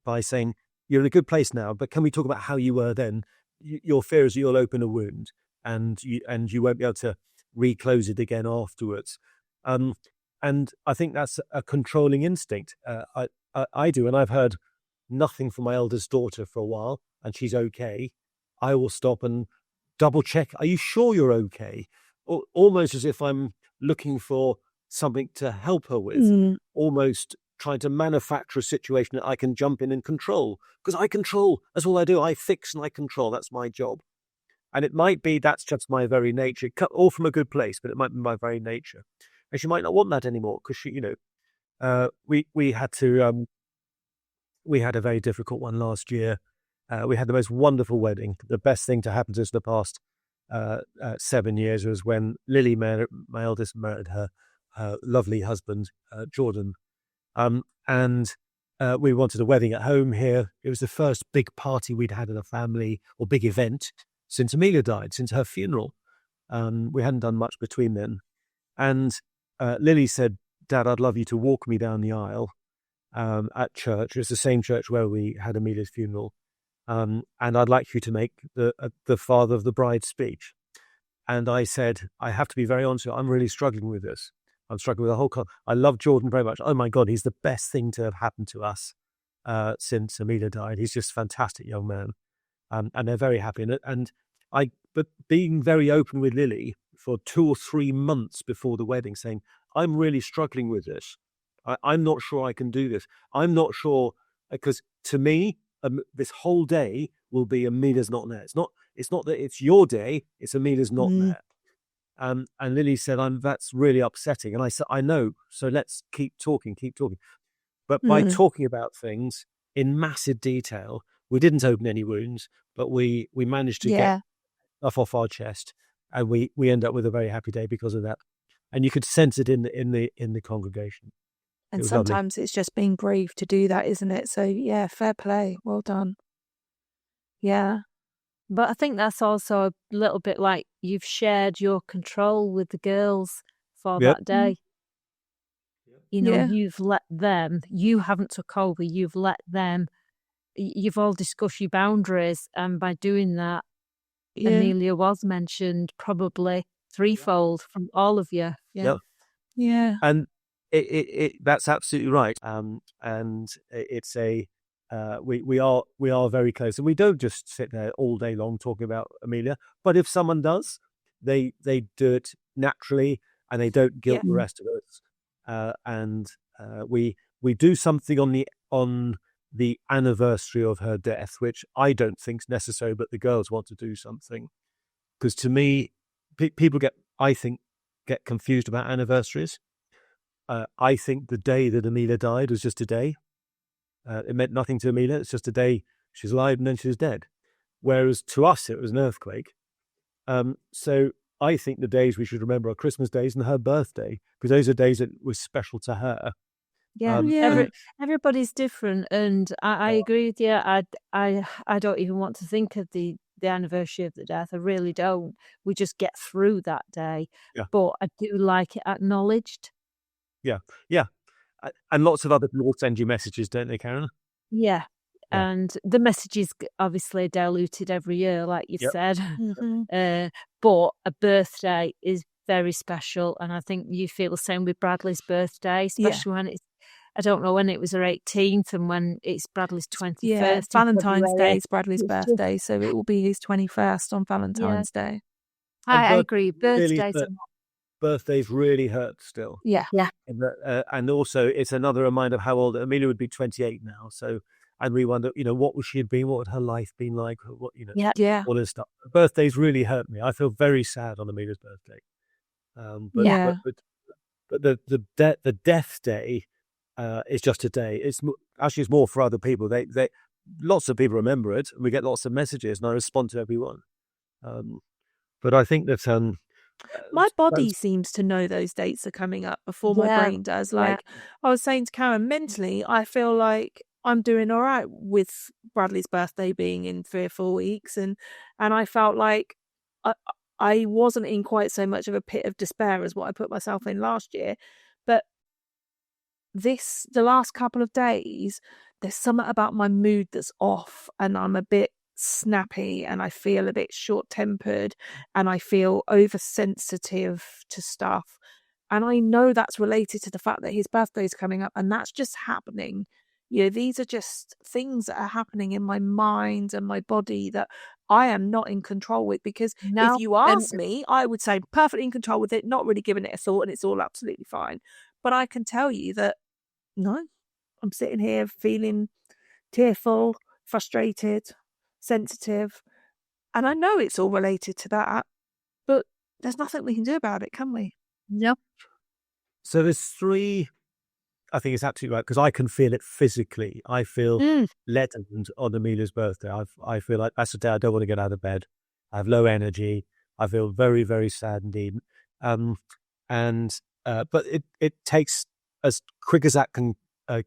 by saying, you're in a good place now, but can we talk about how you were then? Your fear is you'll open a wound and you won't be able to reclose it again afterwards. And I think that's a controlling instinct. I do, and I've heard nothing from my eldest daughter for a while, and she's okay. I will stop and double check. Are you sure you're okay? Almost as if I'm looking for something to help her with, almost trying to manufacture a situation that I can jump in and control. Because I control. That's all I do. I fix and I control. That's my job. And it might be that's just my very nature, all from a good place, but it might be my very nature. And she might not want that anymore because she, we had a very difficult one last year. We had the most wonderful wedding. The best thing to happen to us in the past 7 years was when Lily, my eldest, married her lovely husband, Jordan. And we wanted a wedding at home here. It was the first big party we'd had in a family or big event since Amelia died, since her funeral. We hadn't done much between then. And Lily said, Dad, I'd love you to walk me down the aisle at church. It's the same church where we had Amelia's funeral. And I'd like you to make the father of the bride speech. And I said, I have to be very honest with you, I'm really struggling with this. I'm struggling with the whole I love Jordan very much. Oh my God, he's the best thing to have happened to us since Amelia died. He's just a fantastic young man. And they're very happy in it. But being very open with Lily for 2 or 3 months before the wedding, saying, I'm really struggling with this. I'm not sure I can do this. I'm not sure, because to me, this whole day will be Amelia's not there. It's not that it's your day, it's Amelia's not there. And Lily said, that's really upsetting. And I said, I know, so let's keep talking. But by talking about things in massive detail, we didn't open any wounds, but we managed to get stuff off our chest, and we end up with a very happy day because of that. And you could sense it in the congregation. And sometimes it's just being brave to do that, isn't it? So yeah, fair play. Well done. Yeah. But I think that's also a little bit like you've shared your control with the girls for that day. You've let them, you haven't took over, you've let them, you've all discussed your boundaries. And by doing that, Amelia was mentioned probably threefold from all of you. Yeah. And that's absolutely right. And it's we are very close, and we don't just sit there all day long talking about Amelia. But if someone does, they do it naturally, and they don't guilt the rest of us. And we do something on the anniversary of her death, which I don't think is necessary, but the girls want to do something, because to me, people get confused about anniversaries. I think the day that Amelia died was just a day. It meant nothing to Amelia. It's just a day she's alive and then she's dead. Whereas to us, it was an earthquake. So I think the days we should remember are Christmas days and her birthday, because those are days that were special to her. Everybody's different, and I agree with you. I don't even want to think of the anniversary of the death. I really don't. We just get through that day. But I do like it acknowledged. Yeah. And lots of other people send you messages, don't they, Karen? Yeah. And the messages obviously diluted every year, like you've said. But a birthday is very special, and I think you feel the same with Bradley's birthday, especially when it's, I don't know when it was her 18th and when it's Bradley's 21st. Yeah, Valentine's Day is Bradley's birthday, so it will be his 21st on Valentine's Day. I agree. Birthdays are birthdays really hurt still. Yeah. And also, it's another reminder of how old Amelia would be 28 now. So, and we wonder, what would she have been? What would her life been like? What, Yeah. all this stuff. Birthdays really hurt me. I feel very sad on Amelia's birthday. But the death day is just a day. It's more for other people. They lots of people remember it, and we get lots of messages, and I respond to everyone. But I think that my body seems to know those dates are coming up before my brain does. Like I was saying to Karen, mentally, I feel like I'm doing all right with Bradley's birthday being in 3 or 4 weeks, and I felt like I wasn't in quite so much of a pit of despair as what I put myself in last year, but the last couple of days, there's something about my mood that's off, and I'm a bit snappy, and I feel a bit short-tempered, and I feel oversensitive to stuff. And I know that's related to the fact that his birthday's coming up, and that's just happening. These are just things that are happening in my mind and my body that I am not in control with, because if you ask me, I would say I'm perfectly in control with it, not really giving it a thought, and it's all absolutely fine. But I can tell you that, no, I'm sitting here feeling tearful, frustrated, sensitive, and I know it's all related to that, but there's nothing we can do about it, can we? Nope. So there's 3. I think it's absolutely right, because I can feel it physically. I feel leadened on Amelia's birthday. I feel like that's the day I don't want to get out of bed. I have low energy. I feel very, very sad indeed. But it takes, as quick as that can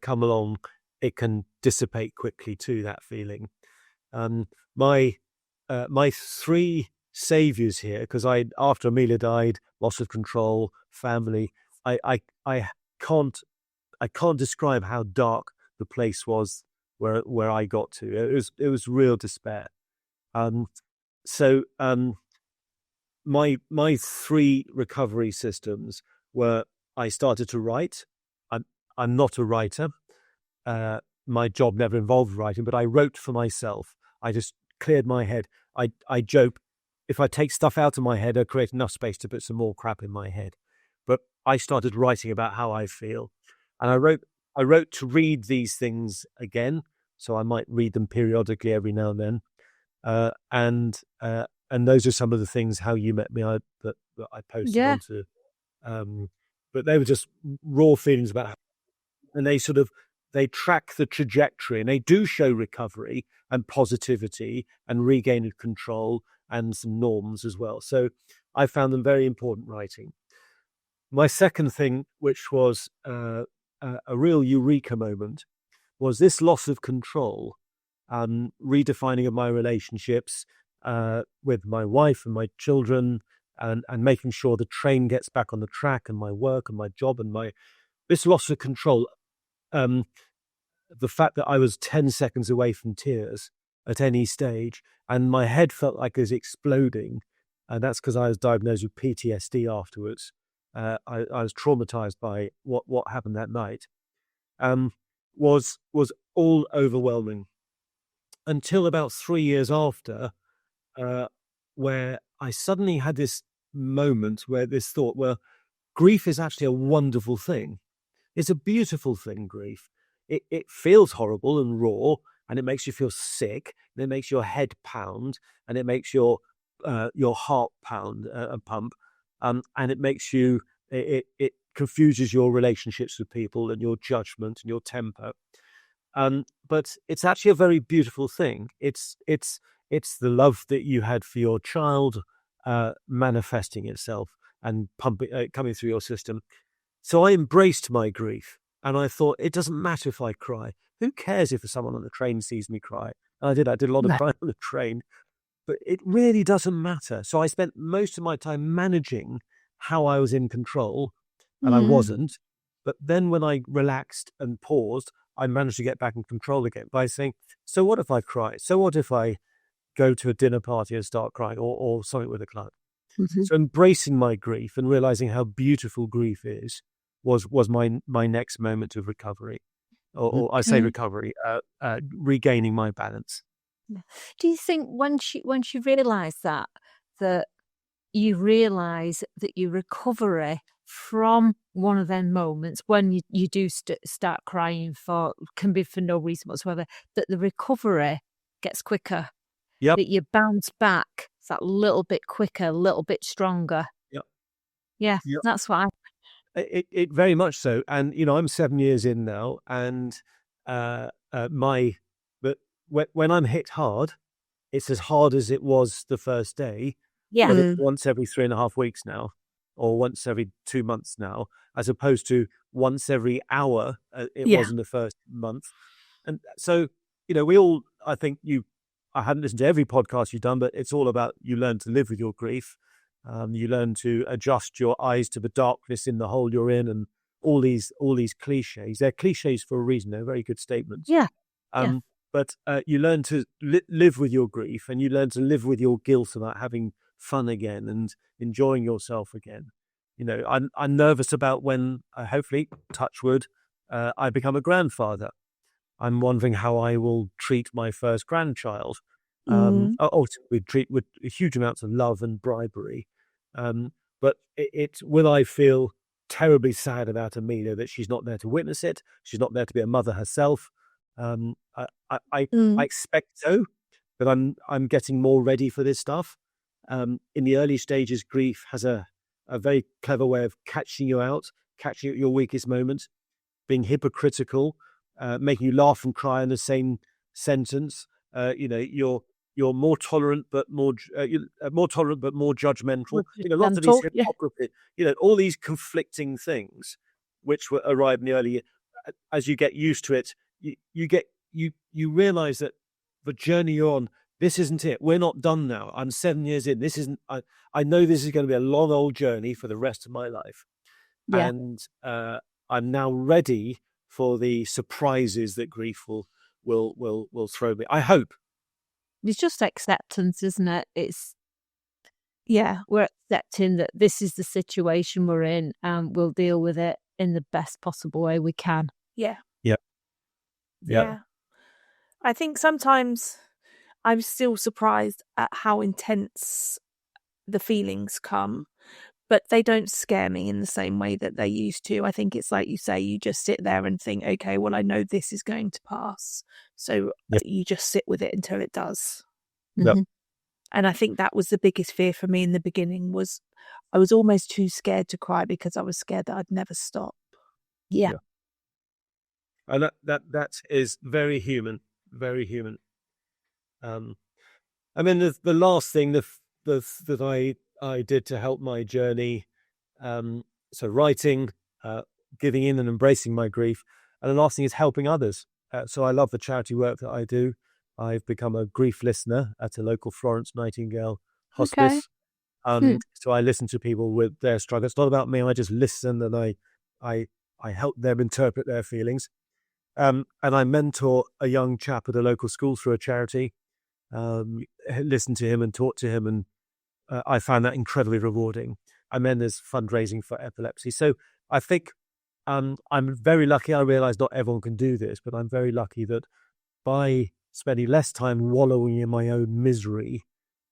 come along, it can dissipate quickly too, that feeling. My 3 saviors here, because after Amelia died, loss of control, family, I can't describe how dark the place was where I got to. It was real despair. My 3 recovery systems were: I started to write. I'm not a writer. My job never involved writing, but I wrote for myself. I just cleared my head. I joke, if I take stuff out of my head, I create enough space to put some more crap in my head. But I started writing about how I feel, and I wrote to read these things again, so I might read them periodically every now and then. And those are some of the things, how you met me, that I posted onto. But they were just raw feelings about how, and they track the trajectory, and they do show recovery and positivity and regain of control and some norms as well. So I found them very important writing. My second thing, which was a real eureka moment, was this loss of control, redefining of my relationships with my wife and my children, and making sure the train gets back on the track, and my work and my job, and this loss of control. The fact that I was 10 seconds away from tears at any stage, and my head felt like it was exploding, and that's because I was diagnosed with PTSD afterwards. I was traumatized by what happened that night. Was all overwhelming until about 3 years after, where I suddenly had this moment where this thought, well, grief is actually a wonderful thing. It's a beautiful thing, grief. It feels horrible and raw, and it makes you feel sick, and it makes your head pound, and it makes your heart pound and pump, and it makes you, it confuses your relationships with people and your judgment and your temper. But it's actually a very beautiful thing. It's the love that you had for your child manifesting itself and coming through your system. So I embraced my grief, and I thought, it doesn't matter if I cry. Who cares if someone on the train sees me cry? And I did a lot of crying on the train, but it really doesn't matter. So I spent most of my time managing how I was in control, and I wasn't. But then when I relaxed and paused, I managed to get back in control again by saying, so what if I cry? So what if I go to a dinner party and start crying, or something with a client? So embracing my grief and realizing how beautiful grief is was my next moment of recovery, or I say recovery, regaining my balance. Do you think when she realised that you realise that your recovery from one of them moments when you do start crying can be for no reason whatsoever, that the recovery gets quicker. Yep. That you bounce back that little bit quicker, a little bit stronger. Yep. Yeah, Yep. that's what It very much so. And, I'm 7 years in now, and but when I'm hit hard, it's as hard as it was the first day, Yeah. but it's once every 3.5 weeks now, or once every 2 months now, as opposed to once every hour it was in the first month. And so, I hadn't listened to every podcast you've done, but it's all about you learn to live with your grief. You learn to adjust your eyes to the darkness in the hole you're in, and all these cliches. They're cliches for a reason. They're very good statements. Yeah. But you learn to live with your grief, and you learn to live with your guilt about having fun again and enjoying yourself again. I'm nervous about when, hopefully, touch wood, I become a grandfather. I'm wondering how I will treat my first grandchild. Ultimately, treat with huge amounts of love and bribery. But will I feel terribly sad about Amelia, that she's not there to witness it? She's not there to be a mother herself. I expect so, but I'm getting more ready for this stuff. In the early stages, grief has a very clever way of catching you out, catching you at your weakest moment, being hypocritical, making you laugh and cry in the same sentence. You're more tolerant, but more judgmental. Lots of these hypocrisy. All these conflicting things, which arrive in the early. As you get used to it, you realize that the journey you're on, this isn't it. We're not done now. I'm 7 years in. This isn't. I know this is going to be a long old journey for the rest of my life, and I'm now ready for the surprises that grief will throw me. I hope. It's just acceptance, isn't it? We're accepting that this is the situation we're in, and we'll deal with it in the best possible way we can. Yeah. Yeah. I think sometimes I'm still surprised at how intense the feelings come, but they don't scare me in the same way that they used to. I think it's like you say, you just sit there and think, okay, well, I know this is going to pass. So you just sit with it until it does. Yep. Mm-hmm. And I think that was the biggest fear for me in the beginning, was I was almost too scared to cry because I was scared that I'd never stop. Yeah. And that is very human, very human. I mean, the last thing that I did to help my journey, so writing, giving in and embracing my grief, and the last thing is helping others. So I love the charity work that I do. I've become a grief listener at a local Florence Nightingale hospice. So I listen to people with their struggle. It's not about me. I just listen, and I help them interpret their feelings. And I mentor a young chap at a local school through a charity. Listen to him and talk to him, and I found that incredibly rewarding. And then there's fundraising for epilepsy. So I think I'm very lucky. I realize not everyone can do this, but I'm very lucky that by spending less time wallowing in my own misery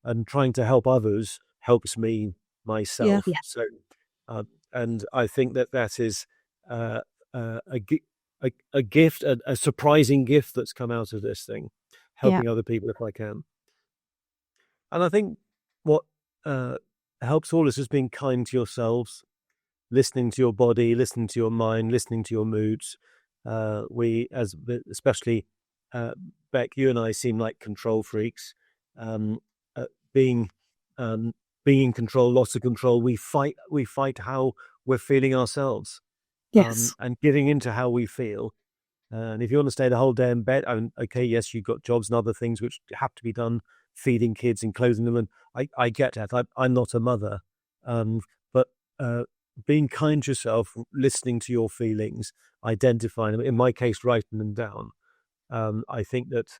and trying to help others helps me myself. Yeah. So, and I think that is a gift, a surprising gift that's come out of this thing, helping other people if I can. And I think what helps all is just being kind to yourselves, listening to your body, listening to your mind, listening to your moods. Especially Bec, you and I seem like control freaks. Being in control, loss of control, we fight how we're feeling ourselves. Yes. And giving into how we feel. And if you want to stay the whole day in bed, okay, yes, you've got jobs and other things which have to be done, feeding kids and clothing them, and I get that. I'm not a mother, but being kind to yourself, listening to your feelings, identifying them, in my case, writing them down. I think that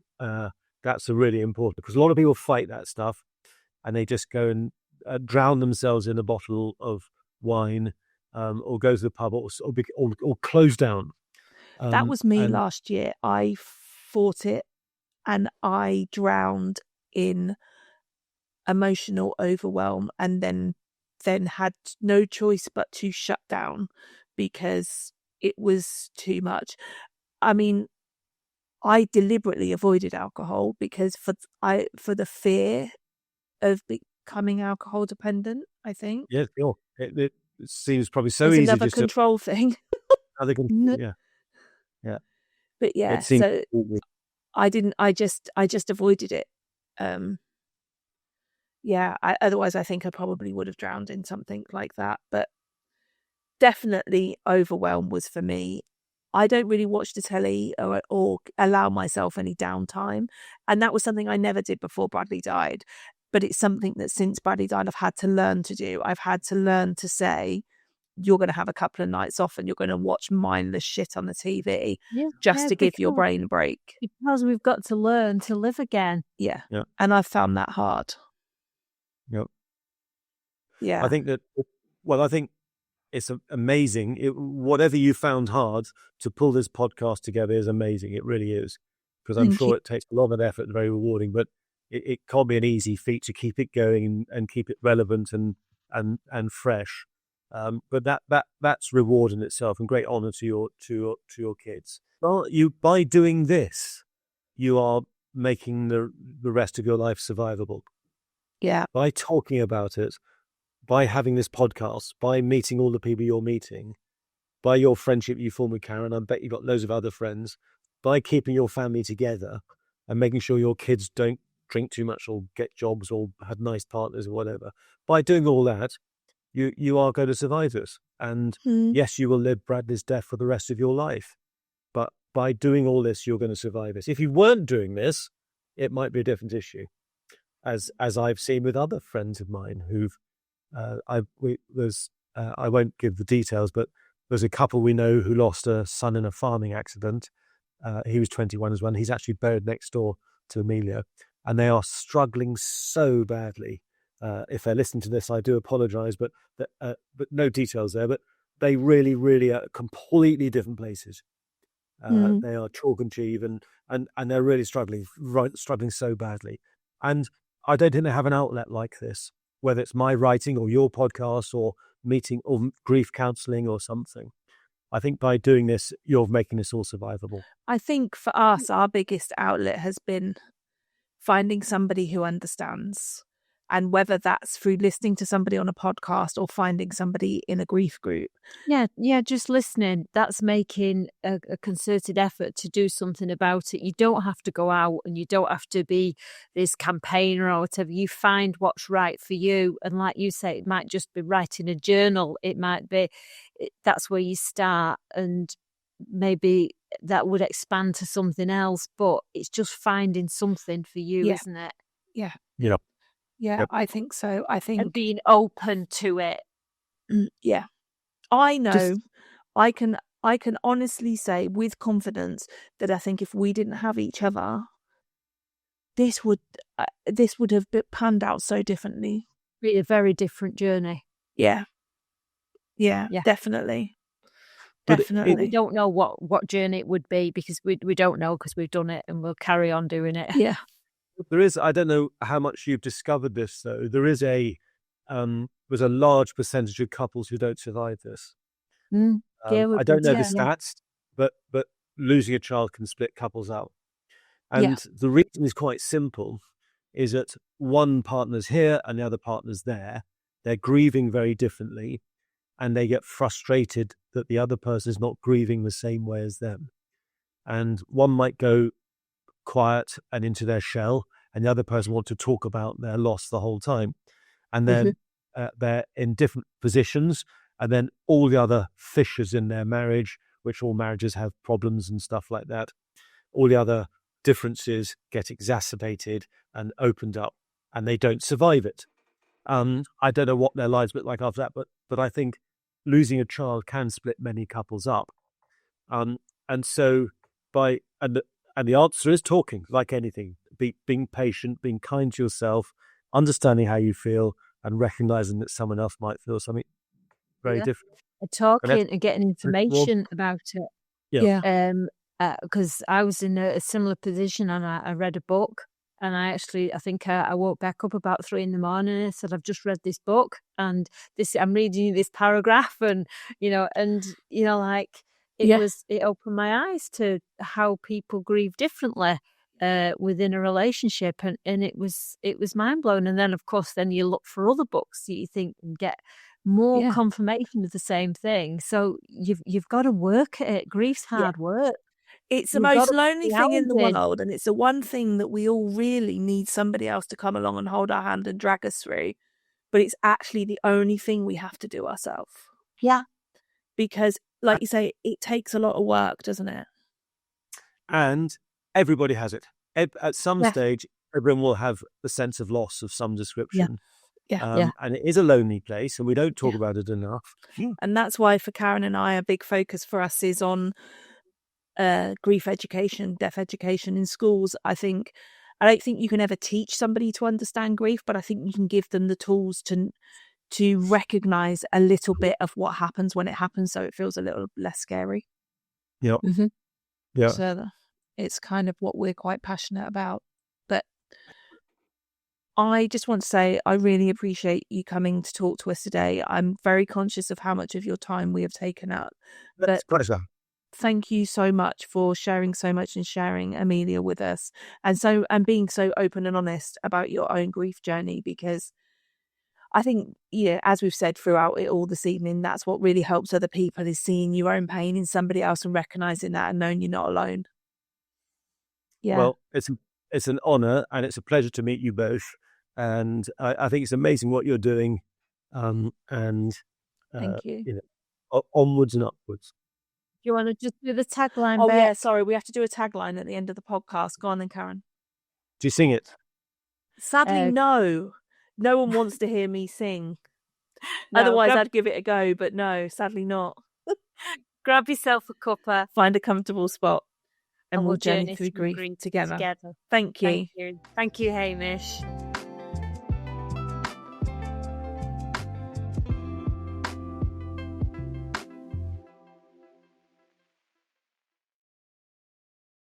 that's a really important, because a lot of people fight that stuff, and they just go and drown themselves in a bottle of wine, or go to the pub, or close down. That was me last year. I fought it, and I drowned in emotional overwhelm, and then had no choice but to shut down because it was too much. I mean, I deliberately avoided alcohol because for the fear of becoming alcohol dependent, I think. Yeah, sure. It seems probably so There's easy another just to control thing. other N- yeah, yeah. But yeah, It seems so I just avoided it. Otherwise I think I probably would have drowned in something like that. But definitely overwhelm was for me. I don't really watch the telly or allow myself any downtime. And that was something I never did before Bradley died. But it's something that since Bradley died, I've had to learn to do. I've had to learn to say, you're going to have a couple of nights off and you're going to watch mindless shit on the TV just to give your brain a break. Because we've got to learn to live again. Yeah. And I've found that hard. Yep. Yeah. I think it's amazing. Whatever you found hard to pull this podcast together is amazing. It really is. Because I'm sure it takes a lot of effort and very rewarding, but it can't be an easy feat to keep it going and keep it relevant and fresh. But that's reward in itself and great honor to your kids. Well, by doing this, you are making the rest of your life survivable. Yeah. By talking about it, by having this podcast, by meeting all the people you're meeting, by your friendship you form with Karen, I bet you've got loads of other friends, by keeping your family together and making sure your kids don't drink too much or get jobs or have nice partners or whatever. By doing all that, you are going to survive this. And yes, you will live Bradley's death for the rest of your life. But by doing all this, you're going to survive this. If you weren't doing this, it might be a different issue. As I've seen with other friends of mine who've, I won't give the details, but there's a couple we know who lost a son in a farming accident. He was 21 as well. He's actually buried next door to Amelia, and they are struggling so badly. If they're listening to this, I do apologise, but no details there. But they really, really are completely different places. They are chalk and cheese, and they're really struggling so badly. And I don't think they have an outlet like this, whether it's my writing or your podcast or meeting or grief counselling or something. I think by doing this, you're making this all survivable. I think for us, our biggest outlet has been finding somebody who understands. And whether that's through listening to somebody on a podcast or finding somebody in a grief group. Yeah, just listening. That's making a concerted effort to do something about it. You don't have to go out and you don't have to be this campaigner or whatever. You find what's right for you. And like you say, it might just be writing a journal. It might be, that's where you start. And maybe that would expand to something else. But it's just finding something for you, isn't it? Yeah. Yeah. Yeah, Yep. I think so. I think and being open to it. Yeah, I know. I can honestly say with confidence that I think if we didn't have each other, this would have panned out so differently. Be a very different journey. Yeah, definitely. But Definitely. We don't know what journey it would be because we don't know because we've done it and we'll carry on doing it. Yeah. There is, I don't know how much you've discovered this though. There is there's a large percentage of couples who don't survive this. I don't know the stats, but losing a child can split couples up. And the reason is quite simple, is that one partner's here and the other partner's there. They're grieving very differently and they get frustrated that the other person is not grieving the same way as them. And one might go quiet and into their shell, and the other person wants to talk about their loss the whole time, and then they're in different positions, and then all the other fissures in their marriage, which all marriages have problems and stuff like that, all the other differences get exacerbated and opened up, and they don't survive it. I don't know what their lives look like after that, but I think losing a child can split many couples up, and so and the answer is talking, like anything, being patient, being kind to yourself, understanding how you feel, and recognizing that someone else might feel something very different. Talking and getting information about it. Yeah. Because I was in a similar position and I read a book And I think I woke back up about 3 a.m. and I said, I've just read this book and I'm reading you this paragraph and, like it opened my eyes to how people grieve differently within a relationship. And it was mind blowing. And then, of course, then you look for other books that you think and get more confirmation of the same thing. So you've got to work at it. Grief's hard work. It's the most lonely thing in the world, and it's the one thing that we all really need somebody else to come along and hold our hand and drag us through. But it's actually the only thing we have to do ourselves. Yeah. Because, like you say, it takes a lot of work, doesn't it? And everybody has it. At some stage, everyone will have the sense of loss of some description. And it is a lonely place, and we don't talk about it enough. And that's why for Karen and I, a big focus for us is on grief education, death education in schools. I don't think you can ever teach somebody to understand grief, but I think you can give them the tools to recognize a little bit of what happens when it happens, so it feels a little less scary. Yeah. Mm-hmm. Yeah. So it's kind of what we're quite passionate about. But I just want to say I really appreciate you coming to talk to us today. I'm very conscious of how much of your time we have taken up. That's a pleasure. Thank you so much for sharing so much and sharing Amelia with us, and being so open and honest about your own grief journey, because I think, as we've said throughout it all this evening, that's what really helps other people, is seeing your own pain in somebody else and recognizing that and knowing you're not alone. Yeah. Well, it's an honor and it's a pleasure to meet you both. And I think it's amazing what you're doing. And thank you. Onwards and upwards. You want to just do the tagline? Oh, yeah, sorry. We have to do a tagline at the end of the podcast. Go on then, Karen. Do you sing it? Sadly, no. No one wants to hear me sing. No, otherwise, I'd give it a go, but no, sadly not. Grab yourself a cuppa. Find a comfortable spot. And we'll journey through grief together. Thank you. Thank you, Hamish.